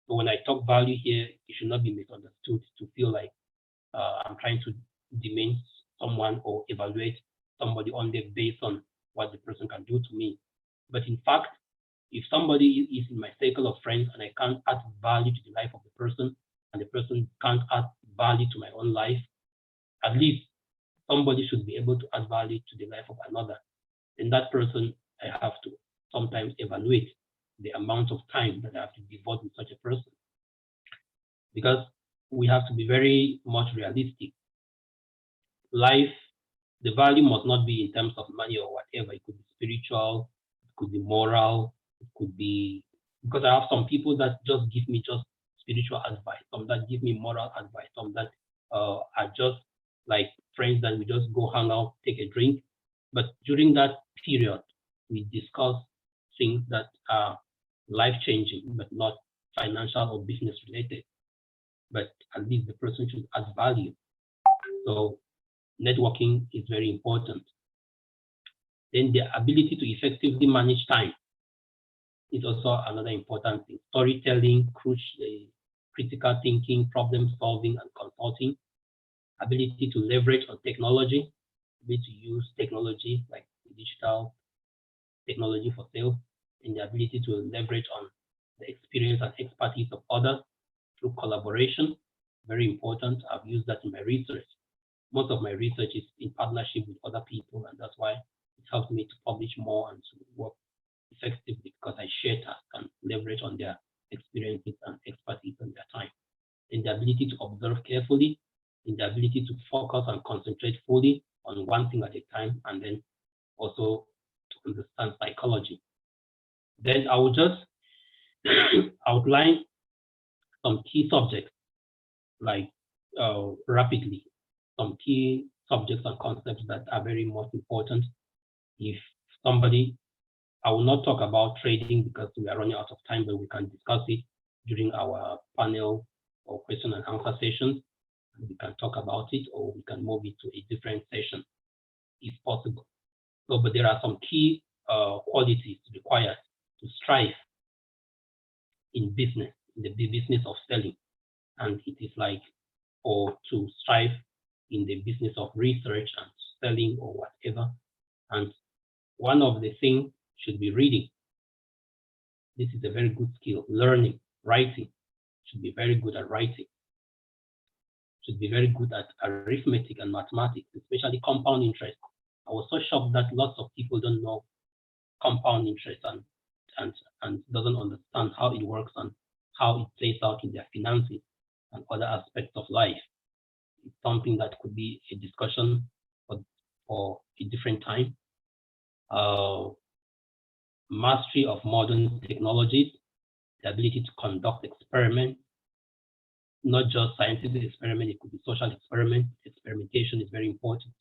So when I talk value here, it should not be misunderstood to feel like I'm trying to demean someone or evaluate somebody only based on what the person can do to me. But in fact, if somebody is in my circle of friends and I can't add value to the life of the person, and the person can't add value to my own life, at least somebody should be able to add value to the life of another. And that person, I have to sometimes evaluate the amount of time that I have to devote to such a person. Because we have to be very much realistic. Life, the value must not be in terms of money or whatever. It could be spiritual, it could be moral, it could be, because I have some people that just give me just spiritual advice, some that give me moral advice, some that are just like friends that we just go hang out, take a drink. But during that period, we discuss things that are life-changing, but not financial or business related. But at least the person should add value. So networking is very important. Then the ability to effectively manage time is also another important thing. Storytelling, critical thinking, problem solving, and consulting. Ability to leverage on technology, ability to use technology like digital technology for sales, and the ability to leverage on the experience and expertise of others through collaboration. Very important. I've used that in my research. Most of my research is in partnership with other people, and that's why it helps me to publish more and to work effectively, because I share tasks and leverage on their experiences and expertise and their time. And the ability to observe carefully, and the ability to focus and concentrate fully on one thing at a time, and then also to understand psychology. Then I will just outline some key subjects, like rapidly, some key subjects and concepts that are very most important. If somebody, I will not talk about trading because we are running out of time, but we can discuss it during our panel or question and answer sessions. We can talk about it, or we can move it to a different session if possible. So, but there are some key qualities required to strive in business, in the business of selling. And it is like, or to strive in the business of research and selling or whatever. And one of the things should be reading. This is a very good skill. Learning, writing, should be very good at writing. Should be very good at arithmetic and mathematics, especially compound interest. I was so shocked that lots of people don't know compound interest and doesn't understand how it works and how it plays out in their finances and other aspects of life. It's something that could be a discussion for a different time. Mastery of modern technologies, the ability to conduct experiments, not just scientific experiment, it could be social experiment. Experimentation is very important.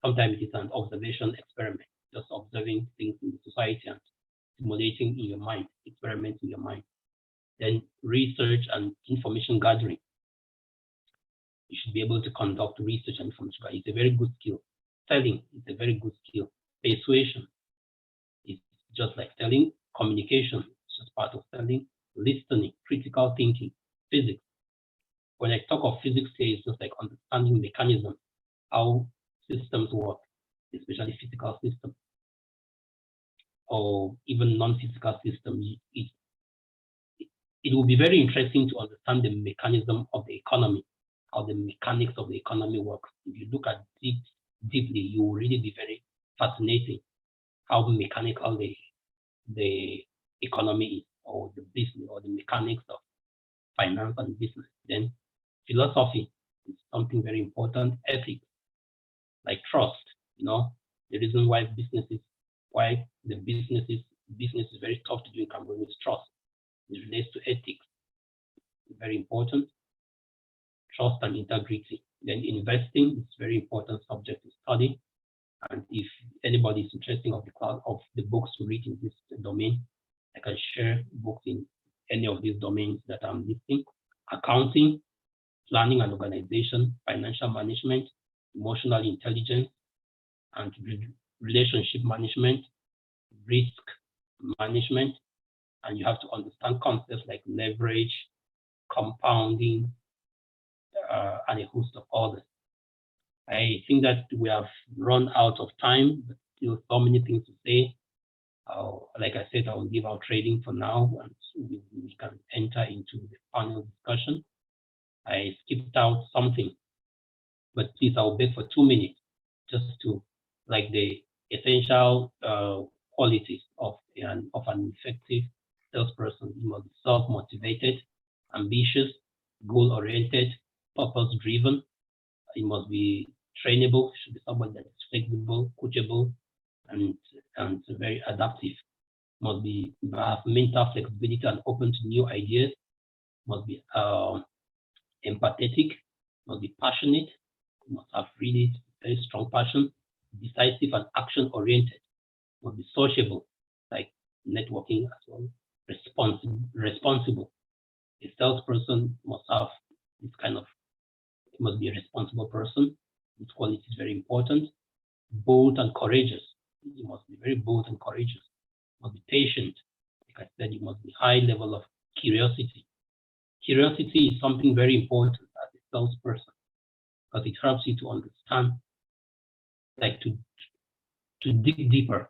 Sometimes it is an observation experiment, just observing things in the society and simulating in your mind, experiments in your mind. Then research and information gathering. You should be able to conduct research and information gathering. It's a very good skill. Selling is a very good skill. Persuasion is just like selling. Communication is just part of selling. Listening, critical thinking, physics. When I talk of physics here, it's just like understanding mechanism, how systems work, especially physical systems, or even non-physical systems. It will be very interesting to understand the mechanism of the economy, how the mechanics of the economy works. If you look at deeply, you will really be very fascinating how mechanical the economy is, or the business, or the mechanics of finance and business. Then philosophy is something very important. Ethics, like trust, the reason why business is very tough to do in Cameroon is trust. It relates to ethics. It's very important. Trust and integrity. Then investing is very important subject to study. And if anybody is interested of the books to read in this domain, I can share books in any of these domains that I'm listing. Accounting, planning and organization, financial management, emotional intelligence, and relationship management, risk management, and you have to understand concepts like leverage, compounding, and a host of others. I think that we have run out of time, but still so many things to say. Like I said, I will leave our trading for now, and we can enter into the panel discussion. I skipped out something, but please, I'll beg for 2 minutes just to, like, the essential qualities of an effective salesperson. You must be self-motivated, ambitious, goal-oriented, purpose-driven. You must be trainable. Should be someone that is flexible, coachable, and very adaptive. Must be have mental flexibility and open to new ideas. Must be empathetic. Must be passionate. Must have really very strong passion. Decisive and action-oriented. Must be sociable, like networking as well. Responsible. A salesperson must have this kind of. It must be a responsible person. This quality is very important. Bold and courageous. You must be very bold and courageous. You must be patient. Like I said, you must be high level of curiosity. Curiosity is something very important as a salesperson because it helps you to understand, like to dig deeper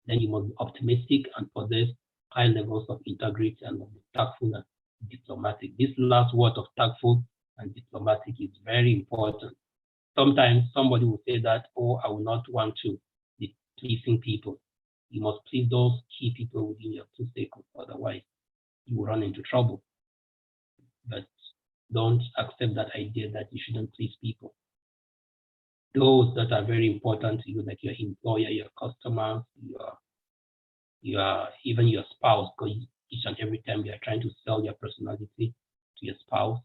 Then you must be optimistic and possess high levels of integrity and must be tactful and diplomatic. This last word of tactful and diplomatic is very important. Sometimes somebody will say that, oh, I will not want to be pleasing people. You must please those key people within your two circles, otherwise you will run into trouble. But don't accept that idea that you shouldn't please people. Those that are very important to you, like your employer, your customers, even your spouse, because each and every time you are trying to sell your personality to your spouse,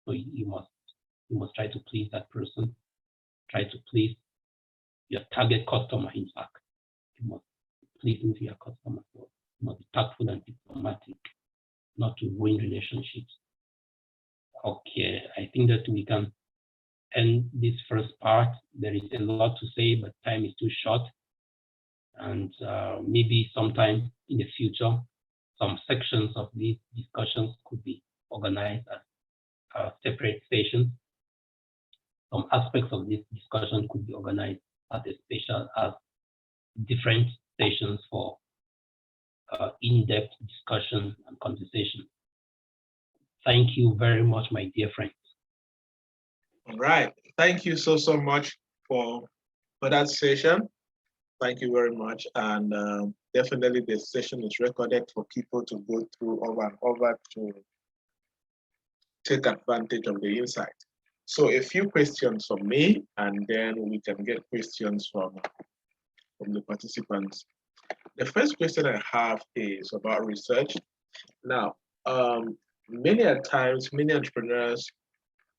so you must try to please that person. Try to please your target customer, in fact. You must please into your customer. So you must be tactful and diplomatic, not to ruin relationships. Okay, I think that we can end this first part. There is a lot to say, but time is too short. And maybe sometime in the future, some sections of these discussions could be organized as separate sessions. Some aspects of this discussion could be organized as different sessions for in-depth discussion and conversation. Thank you very much, my dear friends. All right. Thank you so much for that session. Thank you very much. And definitely the session is recorded for people to go through over and over to take advantage of the insight. So a few questions from me, and then we can get questions from the participants. The first question I have is about research. Now, many times, many entrepreneurs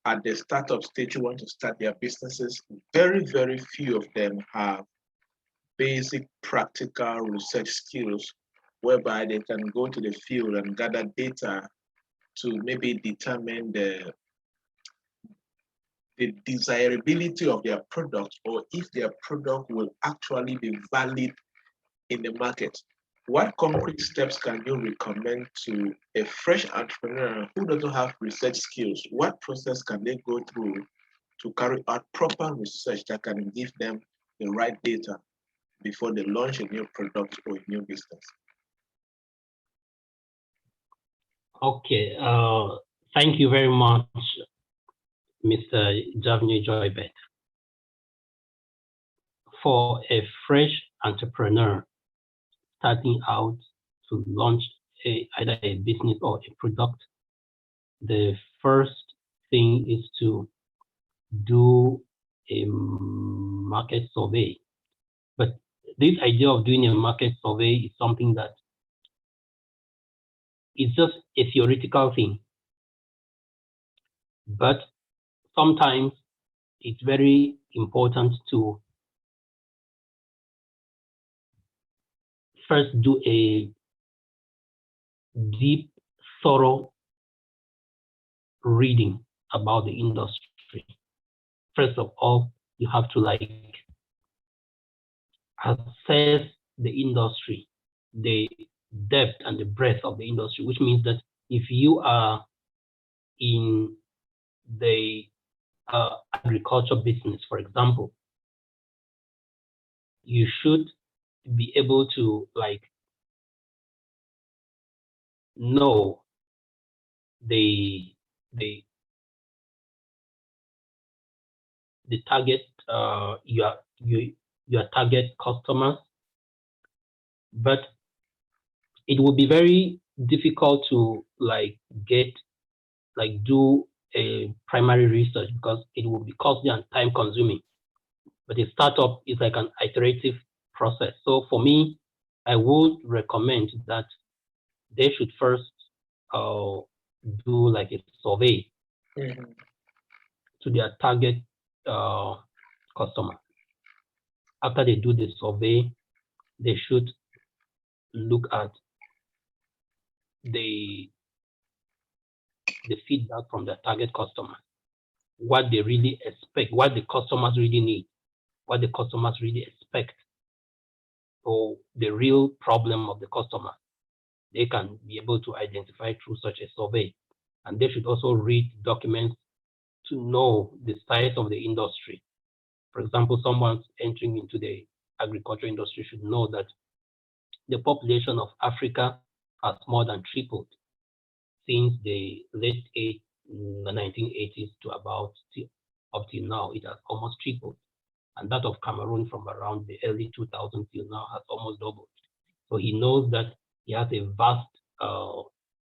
at the startup stage who want to start their businesses, very, very few of them have basic practical research skills whereby they can go to the field and gather data to maybe determine the desirability of their product, or if their product will actually be valid in the market. What concrete steps can you recommend to a fresh entrepreneur who doesn't have research skills? What process can they go through to carry out proper research that can give them the right data before they launch a new product or a new business? Okay, thank you very much, Mr. Javni Joybet. For a fresh entrepreneur starting out to launch either a business or a product, the first thing is to do a market survey. But this idea of doing a market survey is something that is just a theoretical thing. But sometimes it's very important to first do a deep, thorough reading about the industry. First of all, you have to assess the industry, the depth and the breadth of the industry, which means that if you are in the agriculture business, for example, you should be able to know the target your target customers, but it will be very difficult to do a primary research because it will be costly and time consuming. But a startup is like an iterative process. So for me, I would recommend that they should first do like a survey to their target customer. After they do the survey, they should look at the feedback from their target customer, what they really expect, what the customers really need, what the customers really expect, or the real problem of the customer. They can be able to identify through such a survey. And they should also read documents to know the size of the industry. For example, someone entering into the agriculture industry should know that the population of Africa has more than tripled since the late 1980s to about up till now. It has almost tripled. And that of Cameroon from around the early 2000s till now has almost doubled. So he knows that he has a vast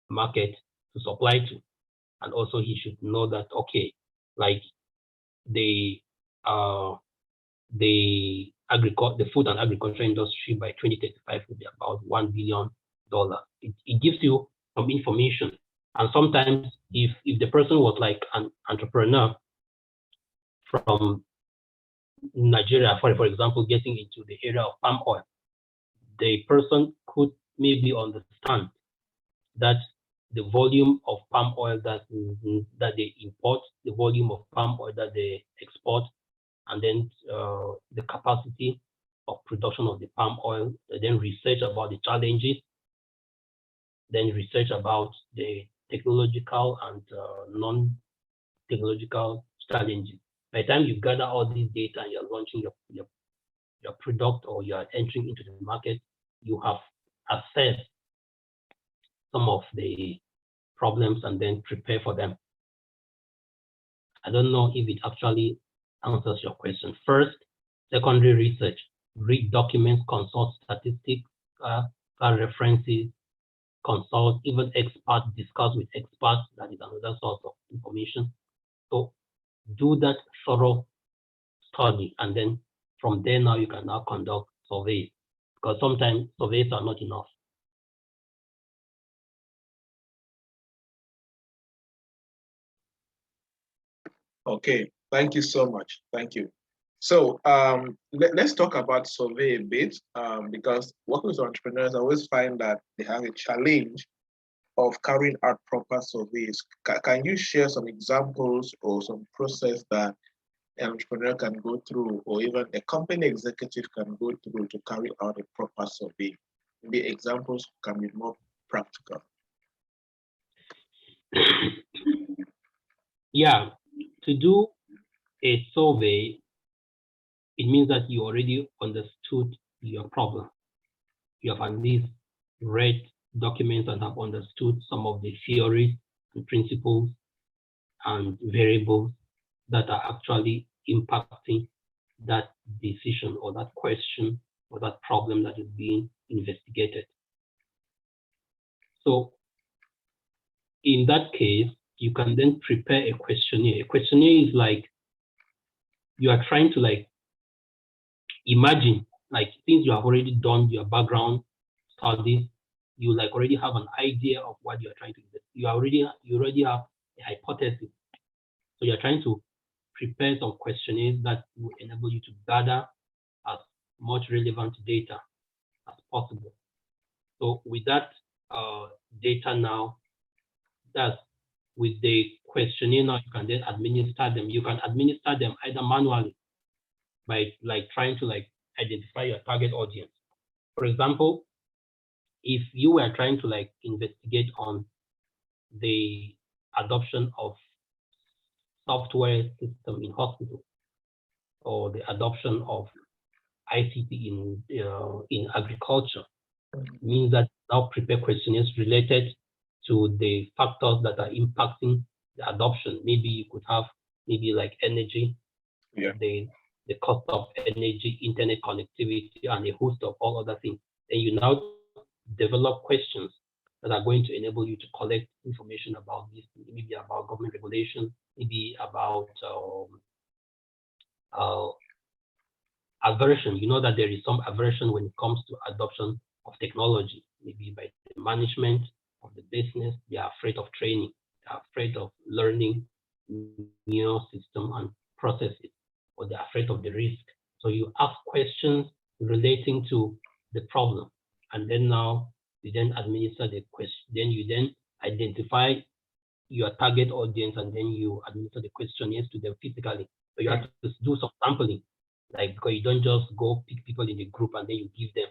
market to supply to. And also he should know that, okay, like the food and agriculture industry by 2035 will be about $1 billion. It gives you some information. And sometimes if the person was like an entrepreneur from Nigeria, for example, getting into the area of palm oil, the person could maybe understand that the volume of palm oil that they import, the volume of palm oil that they export, and then the capacity of production of the palm oil, then research about the challenges, then research about the technological and non-technological challenges. By the time you gather all these data and you're launching your product or you're entering into the market, you have assessed some of the problems and then prepare for them. I don't know if it actually answers your question. First, secondary research, read documents, consult statistics, references, consult even experts, discuss with experts. That is another source of information. So do that thorough study, and then from there now you can now conduct surveys, because sometimes surveys are not enough. Okay, thank you so much. Thank you. So let's talk about survey a bit, because working with entrepreneurs, I always find that they have a challenge of carrying out proper surveys. Can you share some examples or some process that an entrepreneur can go through, or even a company executive can go through to carry out a proper survey? Maybe examples can be more practical. Yeah, to do a survey, it means that you already understood your problem. You have at least read documents and have understood some of the theories and principles and variables that are actually impacting that decision or that question or that problem that is being investigated. So in that case, you can then prepare a questionnaire. A questionnaire is like, you are trying to like imagine, like things you have already done your background studies, you like already have an idea of what you're trying to do. You already have a hypothesis. So you're trying to prepare some questionnaires that will enable you to gather as much relevant data as possible. So with that data now, that's with the questionnaire now, you can then administer them. You can administer them either manually by like trying to like identify your target audience. For example, if you were trying to like investigate on the adoption of software system in hospital, or the adoption of ICT in agriculture, means that now prepare questionnaires related to the factors that are impacting the adoption. Maybe you could have maybe like energy, the cost of energy, internet connectivity, and a host of all other things. Then you now develop questions that are going to enable you to collect information about this, maybe about government regulations, maybe about aversion. You know that there is some aversion when it comes to adoption of technology, maybe by the management of the business. They are afraid of training, they are afraid of learning new system and processes, or they're afraid of the risk. So you ask questions relating to the problem, and then now you then administer the question. Then you then identify your target audience, and then you administer the questionnaires to them physically. So you have to do some sampling, like, because you don't just go pick people in the group and then you give them.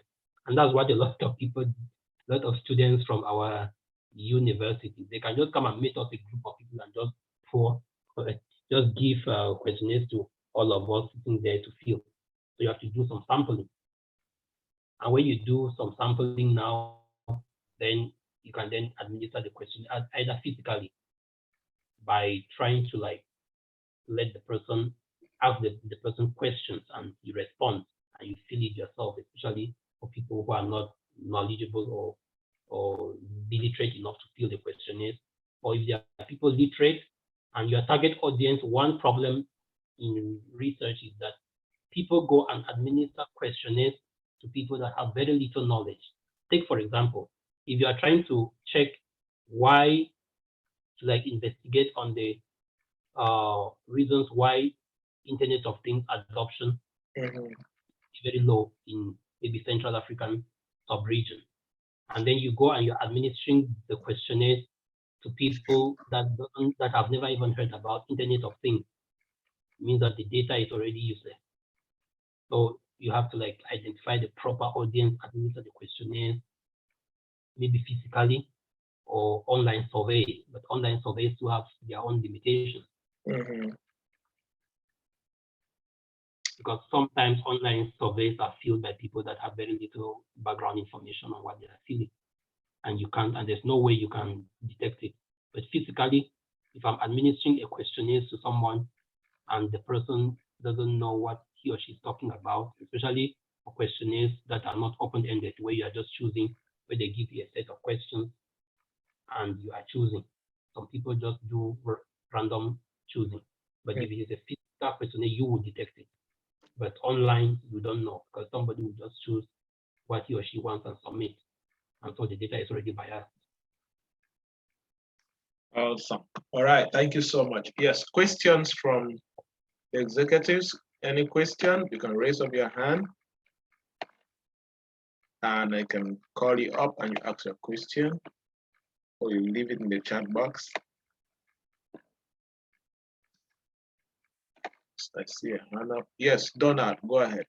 And that's what a lot of students from our universities, they can just come and meet us a group of people and just just give questionnaires to all of us sitting there to fill. So you have to do some sampling. And when you do some sampling now, then you can then administer the question either physically by trying to like let the person ask the person questions and you respond and you fill it yourself, especially for people who are not knowledgeable or literate enough to fill the questionnaires. Or if there are people literate and your target audience, one problem in research is that people go and administer questionnaires to people that have very little knowledge. Take, for example, if you are trying to check why, to like investigate on the reasons why Internet of Things adoption is very low in maybe Central African sub-region. And then you go and you're administering the questionnaires to people that have never even heard about Internet of Things. It means that the data is already useless. So you have to like identify the proper audience, administer the questionnaires, maybe physically or online survey, but online surveys do have their own limitations. Because sometimes online surveys are filled by people that have very little background information on what they are filling. And you can't, and there's no way you can detect it. But physically, if I'm administering a questionnaire to someone and the person doesn't know what he or she's talking about, especially for questionnaires that are not open-ended, where you are just choosing, where they give you a set of questions and you are choosing. Some people just do random choosing. But if it is a physical questionnaire, you will detect it. But online, you don't know, because somebody will just choose what he or she wants and submit. And so the data is already biased. Awesome. All right, thank you so much. Yes, questions from the executives. Any question, you can raise up your hand and I can call you up and you ask your question, or you leave it in the chat box. I see a hand up. Yes, Donald, go ahead.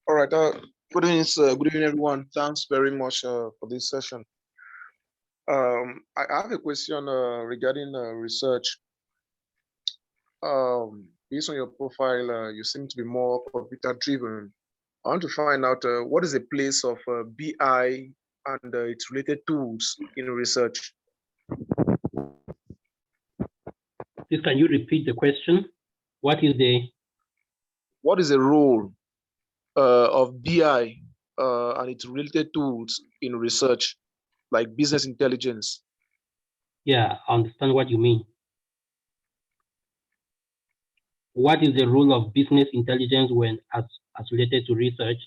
All right. Good evening, sir. Good evening, everyone. Thanks very much for this session. I have a question regarding research. Based on your profile, you seem to be more computer-driven. I want to find out what is the place of BI and its related tools in research. Please, can you repeat the question? What is the role of BI and its related tools in research, like business intelligence? Yeah, I understand what you mean. What is the role of business intelligence when as related to research?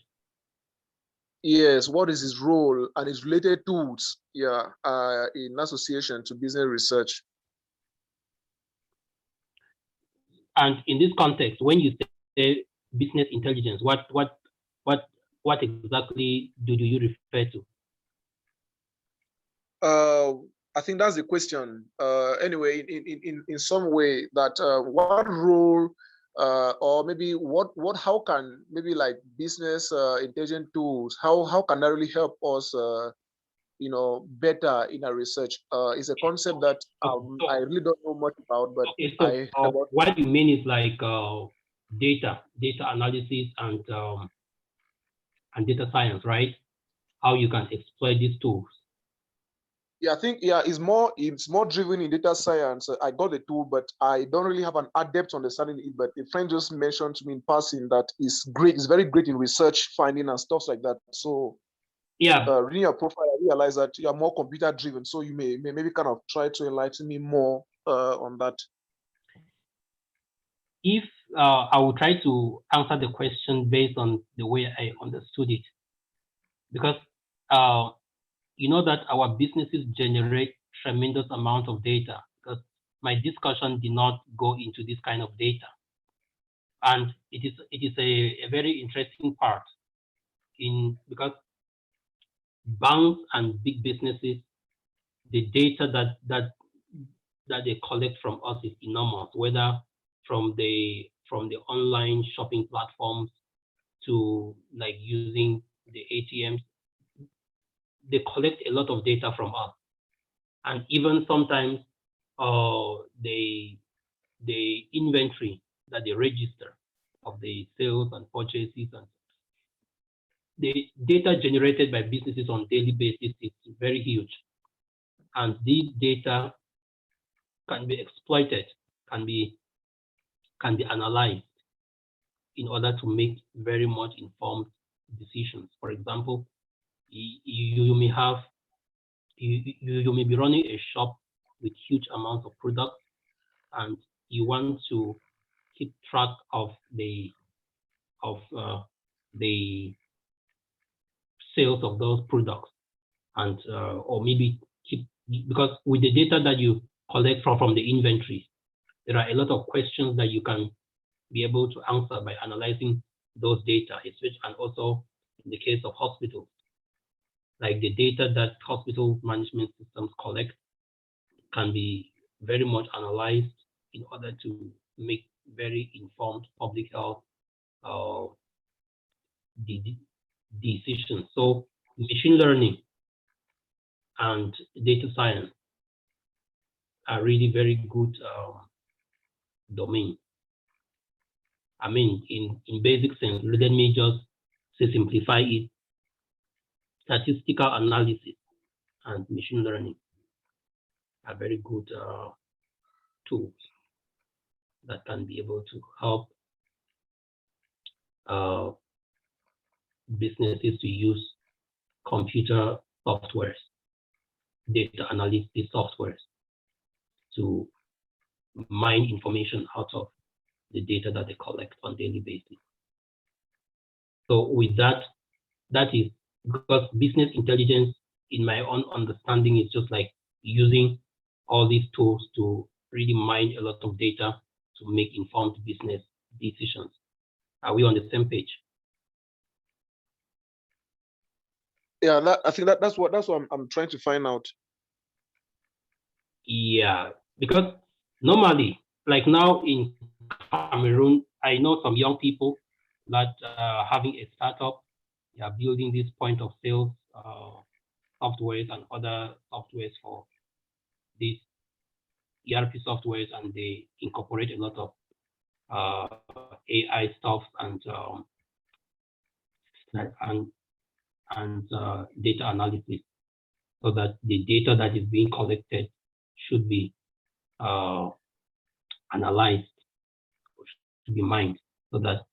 Yes, what is its role and its related tools, in association to business research? And in this context, when you say business intelligence, what exactly do you refer to? I think that's the question. Anyway, in some way, that what role or maybe how can maybe like business intelligence tools, how can that really help us better in our research? It's a concept that I really don't know much about, but okay, so what you mean is like data analysis and data science, right? How you can exploit these tools. Yeah, I think it's more driven in data science. I got the tool, but I don't really have an adept understanding it. But a friend just mentioned to me in passing that it's great. It's very great in research finding and stuff like that. So yeah, reading your profile, I realized that you are more computer driven. So you may maybe kind of try to enlighten me more on that. If I will try to answer the question based on the way I understood it, because you know that our businesses generate tremendous amount of data, because my discussion did not go into this kind of data. And it is a very interesting part because banks and big businesses, the data that they collect from us is enormous, whether from the online shopping platforms to like using the ATMs. They collect a lot of data from us, and even sometimes the inventory that they register of the sales and purchases, and the data generated by businesses on a daily basis is very huge. And these data can be exploited, can be analyzed in order to make very much informed decisions. For example, you may have you may be running a shop with huge amounts of products, and you want to keep track of the sales of those products, and or maybe keep, because with the data that you collect from the inventory, there are a lot of questions that you can be able to answer by analyzing those data, and also in the case of hospitals, like the data that hospital management systems collect can be very much analyzed in order to make very informed public health decisions. So machine learning and data science are really very good domain. I mean, in basic sense, let me just say, simplify it. Statistical analysis and machine learning are very good tools that can be able to help businesses to use computer softwares, data analysis softwares, to mine information out of the data that they collect on a daily basis. So with that, that is because business intelligence, in my own understanding, is just like using all these tools to really mine a lot of data to make informed business decisions. Are we on the same page? Yeah, I think that's what I'm trying to find out. Yeah, because normally, like now in Cameroon, I know some young people that are having a startup. They are building this point of sales softwares and other softwares for these ERP softwares, and they incorporate a lot of AI stuff and data analysis, so that the data that is being collected should be analyzed, should be mined, so that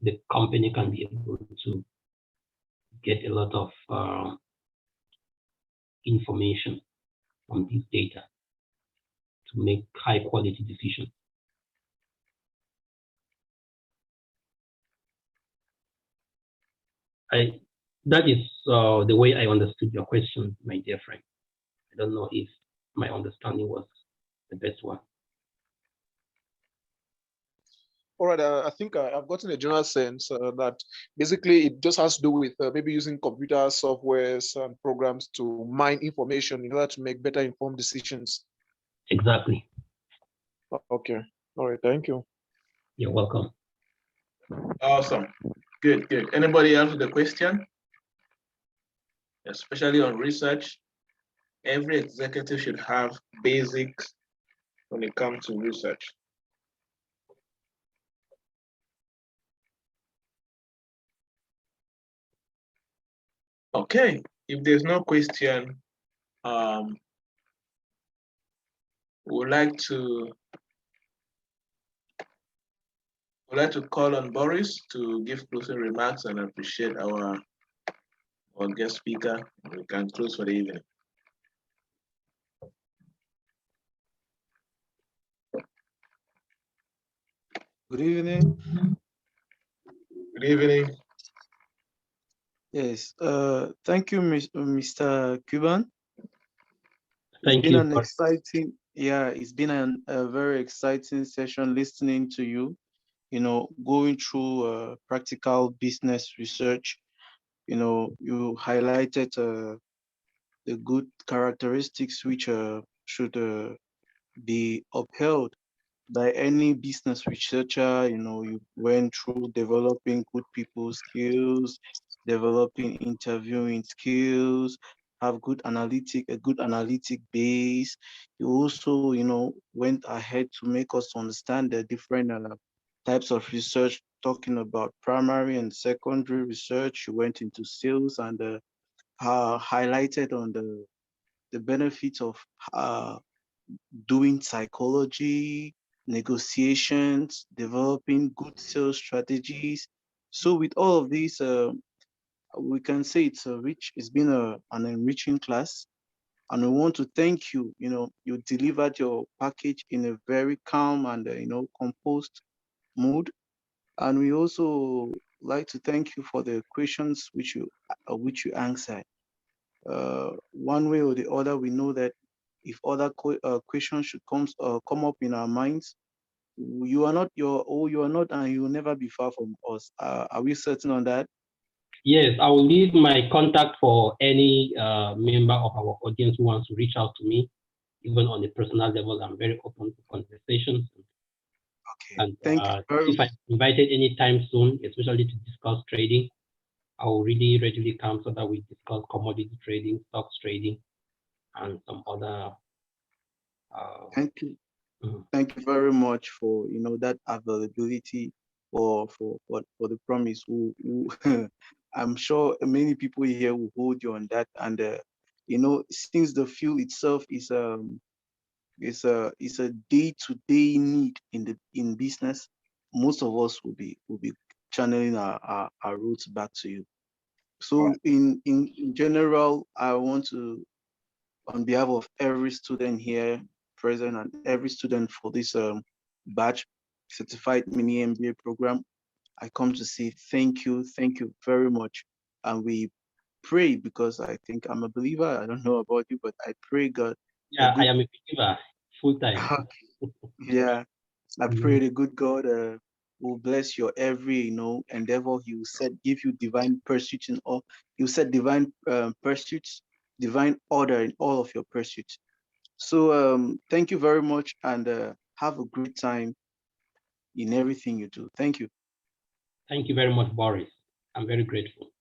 the company can be able to get a lot of information from this data to make high quality decisions. That is the way I understood your question, my dear friend. I don't know if my understanding was the best one. All right, I think I've gotten a general sense that basically it just has to do with maybe using computer softwares and programs to mine information in order to make better informed decisions. Exactly. Okay. All right. Thank you. You're welcome. Awesome. Good, good. Anybody else with a question? Especially on research, every executive should have basics when it comes to research. Okay, if there's no question, we'd like to call on Boris to give closing remarks and appreciate our guest speaker. We can close for the evening. Good evening. Good evening. Yes. Thank you, Mr. Kuban. Thank you. It's been a very exciting session listening to you, going through practical business research. You highlighted the good characteristics which should be upheld by any business researcher. You went through developing good people skills, developing interviewing skills, have a good analytic base. You also, went ahead to make us understand the different types of research, talking about primary and secondary research. You went into sales and highlighted on the benefits of doing psychology, negotiations, developing good sales strategies. So with all of these, we can say it's been an enriching class. And we want to thank you. You delivered your package in a very calm and, composed mood. And we also like to thank you for the questions which you answered. One way or the other, we know that if other questions should come up in our minds, you are not and you will never be far from us. Are we certain on that? Yes, I will leave my contact for any member of our audience who wants to reach out to me, even on a personal level. I'm very open to conversations. Okay, And thank you very if I'm invited anytime soon, especially to discuss trading, I will really readily come so that we discuss commodity trading, stocks trading, and some other. Thank you. Mhm. Thank you very much for that availability for the promise. I'm sure many people here will hold you on that. And since the field itself is a day-to-day need in business, most of us will be channeling our roots back to you. So in general, I want to, on behalf of every student here present and every student for this batch certified mini MBA program, I come to say thank you very much. And we pray, because I think I'm a believer. I don't know about you, but I pray God the Yeah, I good am a believer full time. yeah, I pray Mhm. the good God will bless your every endeavor. He will give you divine pursuits in all. He will set divine pursuits, divine order in all of your pursuits. So thank you very much, and have a great time in everything you do. Thank you. Thank you very much, Boris. I'm very grateful.